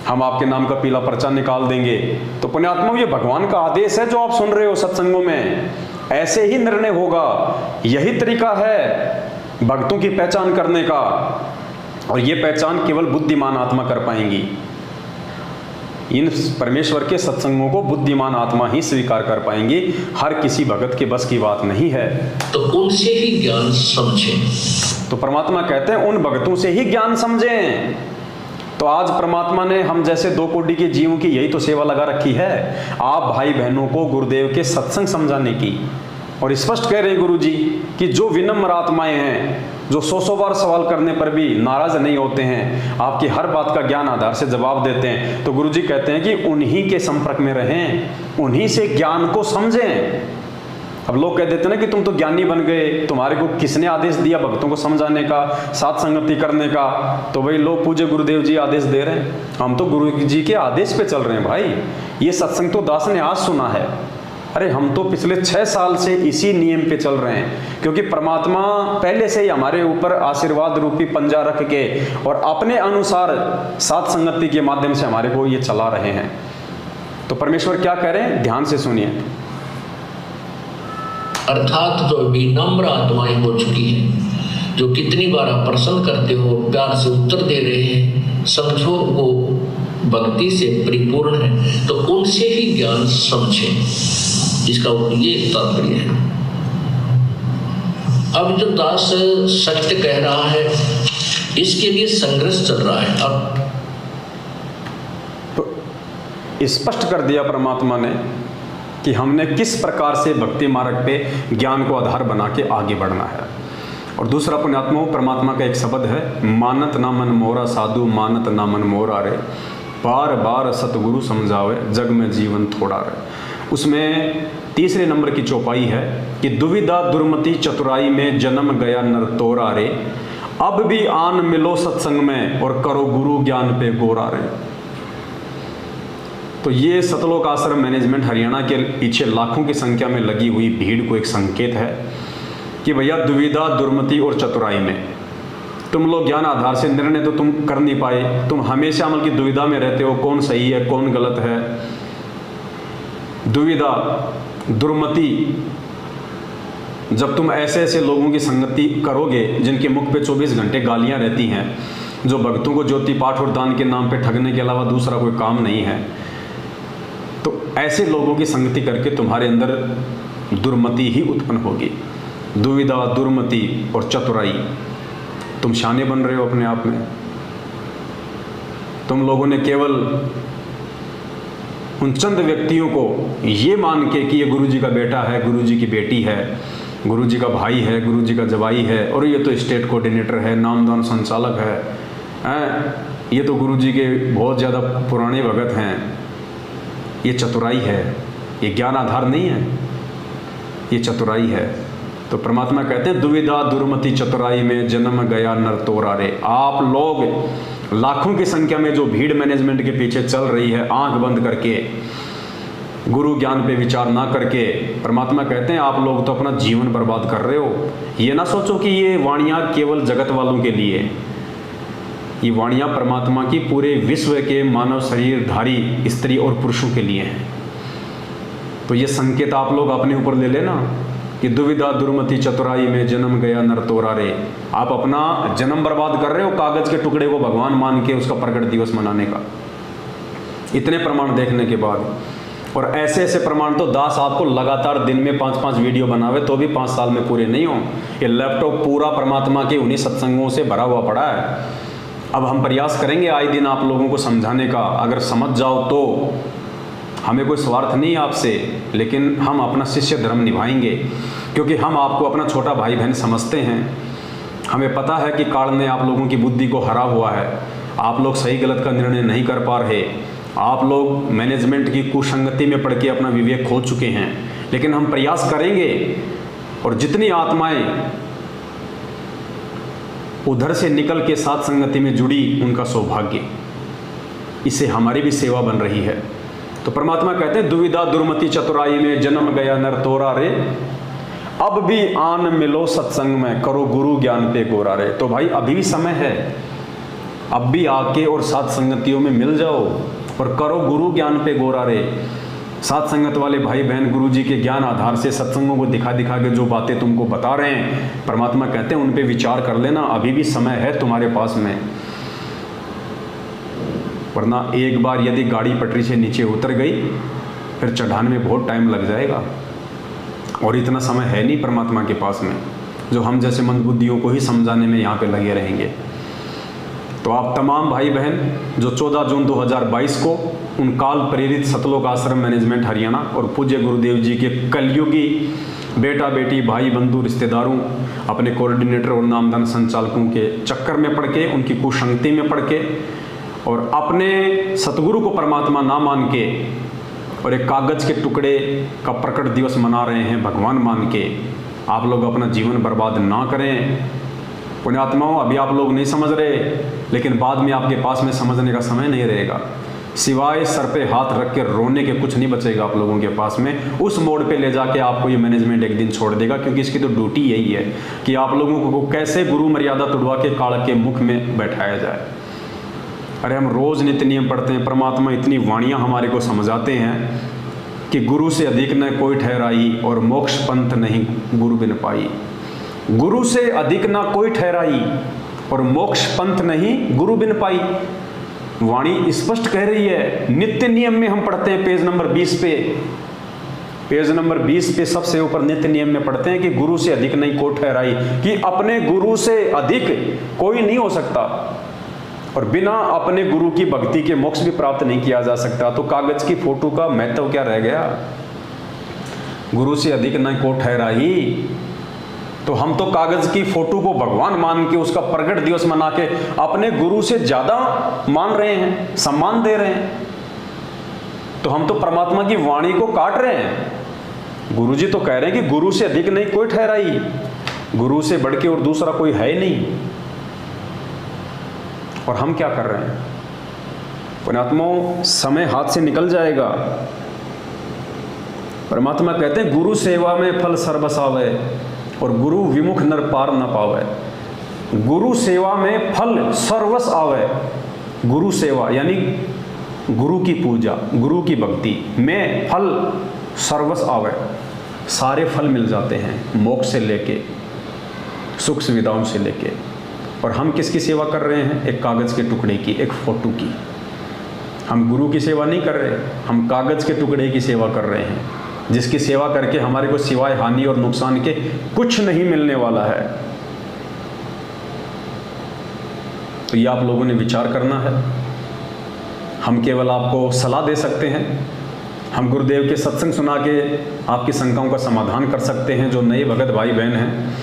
हम आपके नाम का पीला पर्चा निकाल देंगे। तो पुण्यात्माओं, ये भगवान का आदेश है जो आप सुन रहे हो सत्संगों में, ऐसे ही निर्णय होगा। यही तरीका है भक्तों की पहचान करने का, और ये पहचान केवल बुद्धिमान आत्मा कर पाएंगी। इन परमेश्वर के सत्संगों को बुद्धिमान आत्मा ही स्वीकार कर पाएंगी, हर किसी भगत के बस की बात नहीं है। तो उनसे ही ज्ञान समझें। तो परमात्मा कहते हैं उन भगतों से ही ज्ञान समझें। तो आज परमात्मा ने हम जैसे 2 कोटि के जीवों की यही तो सेवा लगा रखी है, आप भाई बहनों को गुरुदेव के सत्संग समझाने की। और स्पष्ट कह रहे हैं गुरु जी कि जो विनम्र आत्माएं हैं, जो 100 बार सवाल करने पर भी नाराज नहीं होते हैं, आपकी हर बात का ज्ञान आधार से जवाब देते हैं, तो गुरु जी कहते हैं कि उन्हीं के संपर्क में रहें, उन्हीं से ज्ञान को समझें। अब लोग कह देते हैं ना कि तुम तो ज्ञानी बन गए, तुम्हारे को किसने आदेश दिया भक्तों को समझाने का, साथ संगति करने का? तो भाई लोग पूज्य गुरुदेव जी आदेश दे रहे हैं, हम तो गुरु जी के आदेश पे चल रहे हैं भाई। ये सत्संग तो दास ने आज सुना है, अरे हम तो पिछले 6 साल से इसी नियम पे चल रहे हैं, क्योंकि परमात्मा पहले से ही हमारे ऊपर आशीर्वाद रूपी पंजा रख के और अपने अनुसार साथ संगति के माध्यम से हमारे को ये चला रहे हैं। तो परमेश्वर क्या कह रहे हैं, ध्यान से सुनिए। अर्थात जो विनम्र आत्माएं हो चुकी हैं, जो कितनी बार आप प्रश्न करते हो, प्यार से उत्तर दे रहे हैं, समझो वो भक्ति से परिपूर्ण है, तो उनसे ही ज्ञान समझें। इसका ये तात्पर्य है। अब जो दास सत्य कह रहा है, इसके लिए संघर्ष चल रहा है। अब तो स्पष्ट कर दिया परमात्मा ने कि हमने किस प्रकार से भक्ति मार्ग पे ज्ञान को आधार बना के आगे बढ़ना है। और दूसरा पुण्यात्माओं, परमात्मा का एक शब्द है, मानत ना मन मोरा साधु, मानत ना मन मोरा रे, बार बार सतगुरु समझावे, जग में जीवन थोड़ा रे। उसमें 3 नंबर की चौपाई है कि दुविधा दुर्मति चतुराई में जन्म गया नर तोरा रे, अब भी आन मिलो सत्संग में और करो गुरु ज्ञान पे गोरा रे। तो ये सतलोक आश्रम मैनेजमेंट हरियाणा के पीछे लाखों की संख्या में लगी हुई भीड़ को एक संकेत है कि भैया दुविधा दुर्मति और चतुराई में तुम लोग ज्ञान आधार से निर्णय तो तुम कर नहीं पाए, तुम हमेशा अमल की दुविधा में रहते हो, कौन सही है कौन गलत है। दुविधा दुर्मति, जब तुम ऐसे ऐसे लोगों की संगति करोगे जिनके मुख पे 24 घंटे गालियां रहती हैं, जो भक्तों को ज्योति पाठ और दान के नाम पे ठगने के अलावा दूसरा कोई काम नहीं है, तो ऐसे लोगों की संगति करके तुम्हारे अंदर दुर्मति ही उत्पन्न होगी। दुविधा दुर्मति और चतुराई, तुम शाने बन रहे हो अपने आप में। तुम लोगों ने केवल उन चंद व्यक्तियों को ये मान के कि ये गुरुजी का बेटा है, गुरुजी की बेटी है, गुरुजी का भाई है, गुरुजी का जवाई है, और ये तो स्टेट कोऑर्डिनेटर है, नामदान संचालक है, ये तो गुरुजी के बहुत ज़्यादा पुराने भगत हैं, ये चतुराई है, ये ज्ञान आधार नहीं है, ये चतुराई है। तो परमात्मा कहते हैं दुविधा दुर्मति चतुराई में जन्म गया नर तोरा रे। आप लोग लाखों की संख्या में जो भीड़ मैनेजमेंट के पीछे चल रही है, आंख बंद करके, गुरु ज्ञान पे विचार ना करके, परमात्मा कहते हैं आप लोग तो अपना जीवन बर्बाद कर रहे हो। ये ना सोचो कि ये वाणियाँ केवल जगत वालों के लिए, ये वाणियाँ परमात्मा की पूरे विश्व के मानव शरीरधारी स्त्री और पुरुषों के लिए हैं। तो ये संकेत आप लोग अपने ऊपर ले लेना कि दुविधा दुर्मति चतुराई में जन्म गया नर तोरा रे। आप अपना जन्म बर्बाद कर रहे हो कागज के टुकड़े को भगवान मान के उसका प्रकट दिवस मनाने का। इतने प्रमाण देखने के बाद, और ऐसे ऐसे प्रमाण तो दास आपको लगातार दिन में 5-5 वीडियो बनावे तो भी 5 साल में पूरे नहीं हो। ये लैपटॉप पूरा परमात्मा के उन्हीं सत्संगों से भरा हुआ पड़ा है। अब हम प्रयास करेंगे आए दिन आप लोगों को समझाने का, अगर समझ जाओ तो हमें कोई स्वार्थ नहीं आपसे, लेकिन हम अपना शिष्य धर्म निभाएंगे, क्योंकि हम आपको अपना छोटा भाई बहन समझते हैं। हमें पता है कि काल ने आप लोगों की बुद्धि को हरा हुआ है, आप लोग सही गलत का निर्णय नहीं कर पा रहे, आप लोग मैनेजमेंट की कुसंगति में पड़ के अपना विवेक खो चुके हैं। लेकिन हम प्रयास करेंगे, और जितनी आत्माएं उधर से निकल के साथ संगति में जुड़ी, उनका सौभाग्य। इससे हमारी भी सेवा बन रही है। तो परमात्मा कहते हैं दुविधा दुर्मति चतुराई में जन्म गया नर तोरा रे, अब भी आन मिलो सत्संग में करो गुरु ज्ञान पे गोरा रे। तो भाई अभी भी समय है, अब भी आके और साथ संगतियों में मिल जाओ और करो गुरु ज्ञान पे गोरा रे। साथ संगत वाले भाई बहन गुरु जी के ज्ञान आधार से सत्संगों को दिखा दिखा के जो बातें तुमको बता रहे हैं, परमात्मा कहते हैं उन पे विचार कर लेना, अभी भी समय है तुम्हारे पास में। वरना एक बार यदि गाड़ी पटरी से नीचे उतर गई फिर चढ़ाने में बहुत टाइम लग जाएगा, और इतना समय है नहीं परमात्मा के पास में जो हम जैसे मंदबुद्धियों को ही समझाने में यहाँ पे लगे रहेंगे। तो आप तमाम भाई बहन जो 14 जून 2022 को उन काल प्रेरित सतलोक आश्रम मैनेजमेंट हरियाणा और पूज्य गुरुदेव जी के कलयुगी बेटा बेटी भाई बंधु रिश्तेदारों अपने कोऑर्डिनेटर और नामदान संचालकों के चक्कर में पड़ के, उनकी कुसंगति में पड़ के और अपने सतगुरु को परमात्मा ना मान के और एक कागज़ के टुकड़े का प्रकट दिवस मना रहे हैं भगवान मान के, आप लोग अपना जीवन बर्बाद ना करें। पुण्यात्माओं, अभी आप लोग नहीं समझ रहे, लेकिन बाद में आपके पास में समझने का समय नहीं रहेगा। सिवाय सर पे हाथ रख के रोने के कुछ नहीं बचेगा आप लोगों के पास में। उस मोड़ पे ले जाके आपको ये मैनेजमेंट एक दिन छोड़ देगा, क्योंकि इसकी तो ड्यूटी यही है कि आप लोगों को कैसे गुरु मर्यादा तुड़वा के काल के मुख में बैठाया जाए। अरे हम रोज़ नित्य नियम पढ़ते हैं, परमात्मा इतनी वाणियाँ हमारे को समझाते हैं कि गुरु से अधिक न कोई ठहराई और मोक्ष पंथ नहीं गुरु बिन पाई। गुरु से अधिक ना कोई ठहराई और मोक्ष पंथ नहीं गुरु बिन पाई। वाणी स्पष्ट कह रही है। नित्य नियम में हम पढ़ते हैं पेज नंबर 20 पे, पेज नंबर 20 पे सबसे ऊपर नित्य नियम में पढ़ते हैं कि गुरु से अधिक नहीं कोई ठहराई, कि अपने गुरु से अधिक कोई नहीं हो सकता और बिना अपने गुरु की भक्ति के मोक्ष भी प्राप्त नहीं किया जा सकता। तो कागज की फोटो का महत्व क्या रह गया? गुरु से अधिक नहीं को ठहराई, तो हम तो कागज की फोटो को भगवान मान के उसका प्रकट दिवस मना के अपने गुरु से ज्यादा मान रहे हैं, सम्मान दे रहे हैं। तो हम तो परमात्मा की वाणी को काट रहे हैं। गुरु जी तो कह रहे हैं कि गुरु से अधिक नहीं कोई ठहराई, गुरु से बढ़ के और दूसरा कोई है ही नहीं। और हम क्या कर रहे हैं? पुण्यात्माओं, समय हाथ से निकल जाएगा। परमात्मा कहते हैं गुरु सेवा में फल सर्वस आवे और गुरु विमुख नर पार न पावे। गुरु सेवा में फल सर्वस आवे। गुरु सेवा यानी गुरु की पूजा, गुरु की भक्ति में फल सर्वस आवे, सारे फल मिल जाते हैं, मोक्ष से लेके सुख सुविधाओं से लेके। और हम किसकी सेवा कर रहे हैं? एक कागज़ के टुकड़े की, एक फोटो की। हम गुरु की सेवा नहीं कर रहे, हम कागज़ के टुकड़े की सेवा कर रहे हैं, जिसकी सेवा करके हमारे को सिवाय हानि और नुकसान के कुछ नहीं मिलने वाला है। तो ये आप लोगों ने विचार करना है। हम केवल आपको सलाह दे सकते हैं, हम गुरुदेव के सत्संग सुना के आपकी शंकाओं का समाधान कर सकते हैं। जो नए भगत भाई बहन हैं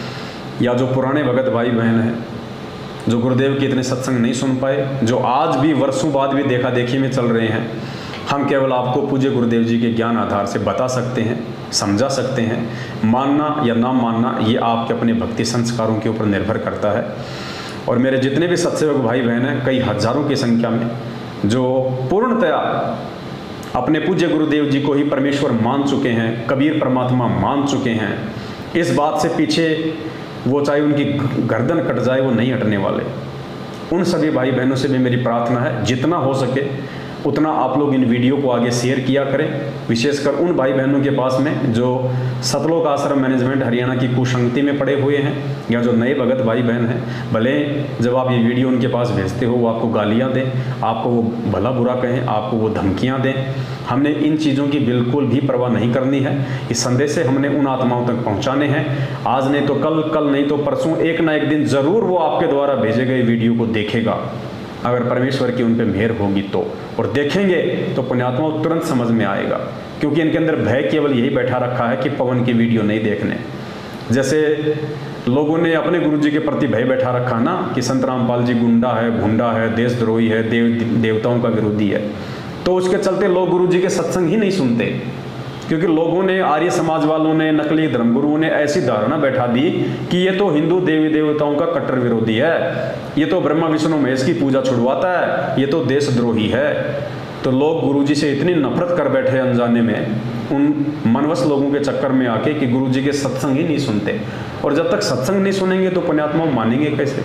या जो पुराने भगत भाई बहन हैं, जो गुरुदेव के इतने सत्संग नहीं सुन पाए, जो आज भी वर्षों बाद भी देखा देखी में चल रहे हैं, हम केवल आपको पूज्य गुरुदेव जी के ज्ञान आधार से बता सकते हैं, समझा सकते हैं। मानना या ना मानना ये आपके अपने भक्ति संस्कारों के ऊपर निर्भर करता है। और मेरे जितने भी सत्सेवक भाई बहन हैं, कई हजारों की संख्या में, जो पूर्णतया अपने पूज्य गुरुदेव जी को ही परमेश्वर मान चुके हैं, कबीर परमात्मा मान चुके हैं, इस बात से पीछे वो चाहे उनकी गर्दन कट जाए वो नहीं हटने वाले। उन सभी भाई बहनों से भी मेरी प्रार्थना है, जितना हो सके उतना आप लोग इन वीडियो को आगे शेयर किया करें, विशेषकर उन भाई बहनों के पास में जो सतलोक आश्रम मैनेजमेंट हरियाणा की कुसंगति में पड़े हुए हैं या जो नए भगत भाई बहन हैं। भले जब आप ये वीडियो उनके पास भेजते हो वो आपको गालियाँ दें, आपको वो भला बुरा कहें, आपको वो धमकियाँ दें, हमने इन चीज़ों की बिल्कुल भी परवाह नहीं करनी है। इस संदेश से हमने उन आत्माओं तक पहुँचाने हैं। आज नहीं तो कल, कल नहीं तो परसों, एक ना एक दिन ज़रूर वो आपके द्वारा भेजे गए वीडियो को देखेगा, अगर परमेश्वर की उन पे मेहर होगी तो। और देखेंगे तो पुण्यात्माओं तुरंत समझ में आएगा, क्योंकि इनके अंदर भय केवल यही बैठा रखा है कि पवन की वीडियो नहीं देखने। जैसे लोगों ने अपने गुरु जी के प्रति भय बैठा रखा ना कि संत रामपाल जी गुंडा है, भुंडा है, देशद्रोही है, देवताओं का विरोधी है, तो उसके चलते लोग गुरु जी के सत्संग ही नहीं सुनते। क्योंकि लोगों ने, आर्य समाज वालों ने, नकली धर्मगुरुओं ने ऐसी धारणा बैठा दी कि ये तो हिंदू देवी देवताओं का कट्टर विरोधी है, ये तो ब्रह्मा विष्णु महेश की पूजा छुड़वाता है, ये तो देशद्रोही है। तो लोग गुरुजी से इतनी नफरत कर बैठे अनजाने में, उन मनवश लोगों के चक्कर में आके, कि गुरुजी के सत्संग ही नहीं सुनते। और जब तक सत्संग नहीं सुनेंगे तो पुण्यात्मा मानेंगे कैसे?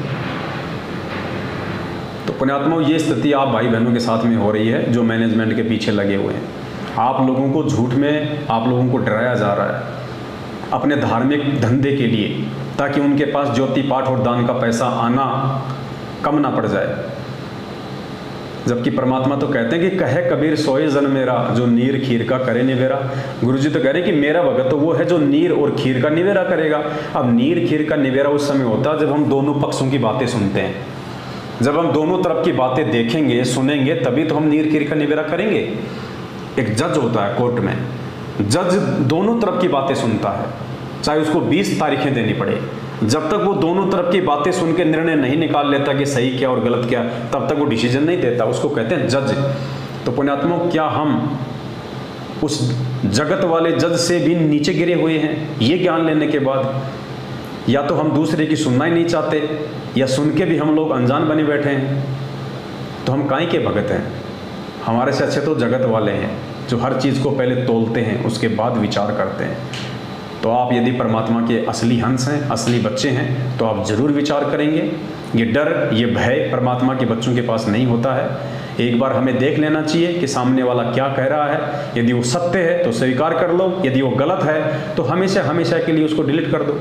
तो पुण्यात्मा, ये स्थिति आप भाई बहनों के साथ में हो रही है जो मैनेजमेंट के पीछे लगे हुए हैं। आप लोगों को झूठ में, आप लोगों को डराया जा रहा है अपने धार्मिक धंधे के लिए, ताकि उनके पास ज्योति पाठ और दान का पैसा आना कम ना पड़ जाए। जबकि परमात्मा तो कहते हैं कि कहे कबीर सोए जन मेरा, जो नीर खीर का करे निवेरा। गुरुजी तो कह रहे हैं कि मेरा भगत तो वो है जो नीर और खीर का निवेरा करेगा। अब नीर खीर का निवेरा उस समय होता है जब हम दोनों पक्षों की बातें सुनते हैं, जब हम दोनों तरफ की बातें देखेंगे, सुनेंगे, तभी तो हम नीर खीर का निवेरा करेंगे। एक जज होता है कोर्ट में, जज दोनों तरफ की बातें सुनता है, चाहे उसको 20 तारीखें देनी पड़े। जब तक वो दोनों तरफ की बातें सुन के निर्णय नहीं निकाल लेता कि सही क्या और गलत क्या, तब तक वो डिसीजन नहीं देता। उसको कहते हैं जज। तो पुण्यात्मा, क्या हम उस जगत वाले जज से भी नीचे गिरे हुए हैं ये ज्ञान लेने के बाद? या तो हम दूसरे की सुनना ही नहीं चाहते, या सुन के भी हम लोग अनजान बने बैठे हैं। तो हम काहे के भगत हैं? हमारे से अच्छे तो जगत वाले हैं जो हर चीज़ को पहले तोलते हैं, उसके बाद विचार करते हैं। तो आप यदि परमात्मा के असली हंस हैं, असली बच्चे हैं, तो आप जरूर विचार करेंगे। ये डर, ये भय परमात्मा के बच्चों के पास नहीं होता है। एक बार हमें देख लेना चाहिए कि सामने वाला क्या कह रहा है। यदि वो सत्य है तो स्वीकार कर लो, यदि वो गलत है तो हमेशा हमेशा के लिए उसको डिलीट कर दो।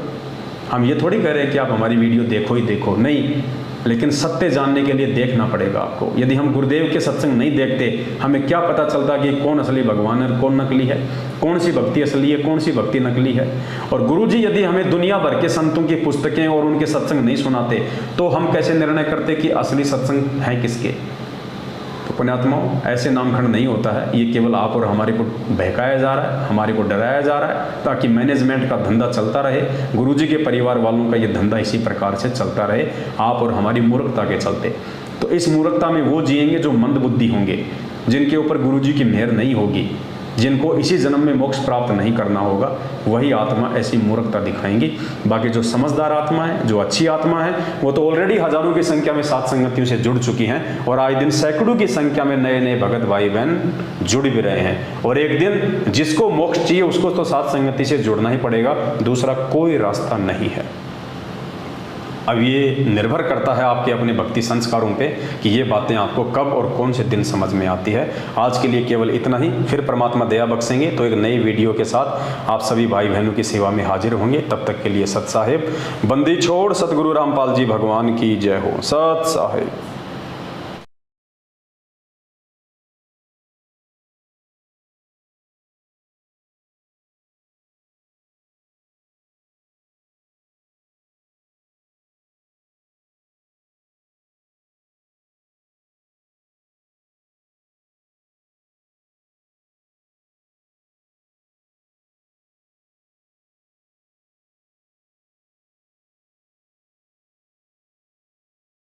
हम ये थोड़ी कह रहे हैं कि आप हमारी वीडियो देखो ही देखो, नहीं, लेकिन सत्य जानने के लिए देखना पड़ेगा आपको। यदि हम गुरुदेव के सत्संग नहीं देखते, हमें क्या पता चलता कि कौन असली भगवान है, कौन नकली है, कौन सी भक्ति असली है, कौन सी भक्ति नकली है। और गुरुजी यदि हमें दुनिया भर के संतों की पुस्तकें और उनके सत्संग नहीं सुनाते, तो हम कैसे निर्णय करते कि असली सत्संग है किसके? तो पुण्यात्माओं, ऐसे नामखंड नहीं होता है। ये केवल आप और हमारे को बहकाया जा रहा है, हमारे को डराया जा रहा है, ताकि मैनेजमेंट का धंधा चलता रहे, गुरुजी के परिवार वालों का ये धंधा इसी प्रकार से चलता रहे, आप और हमारी मूर्खता के चलते। तो इस मूर्खता में वो जिएंगे जो मंदबुद्धि होंगे, जिनके ऊपर गुरुजी की मेहर नहीं होगी, जिनको इसी जन्म में मोक्ष प्राप्त नहीं करना होगा, वही आत्मा ऐसी मूर्खता दिखाएंगी। बाकी जो समझदार आत्मा है, जो अच्छी आत्मा है, वो तो ऑलरेडी हजारों की संख्या में सात संगतियों से जुड़ चुकी हैं, और आए दिन सैकड़ों की संख्या में नए नए भगत भाई बहन जुड़ भी रहे हैं। और एक दिन जिसको मोक्ष चाहिए उसको तो सात संगति से जुड़ना ही पड़ेगा, दूसरा कोई रास्ता नहीं है। अब ये निर्भर करता है आपके अपने भक्ति संस्कारों पे कि ये बातें आपको कब और कौन से दिन समझ में आती है। आज के लिए केवल इतना ही, फिर परमात्मा दया बख्शेंगे तो एक नई वीडियो के साथ आप सभी भाई बहनों की सेवा में हाजिर होंगे। तब तक के लिए सत साहिब, बंदी छोड़ सतगुरु रामपाल जी भगवान की जय हो। सत साहिब।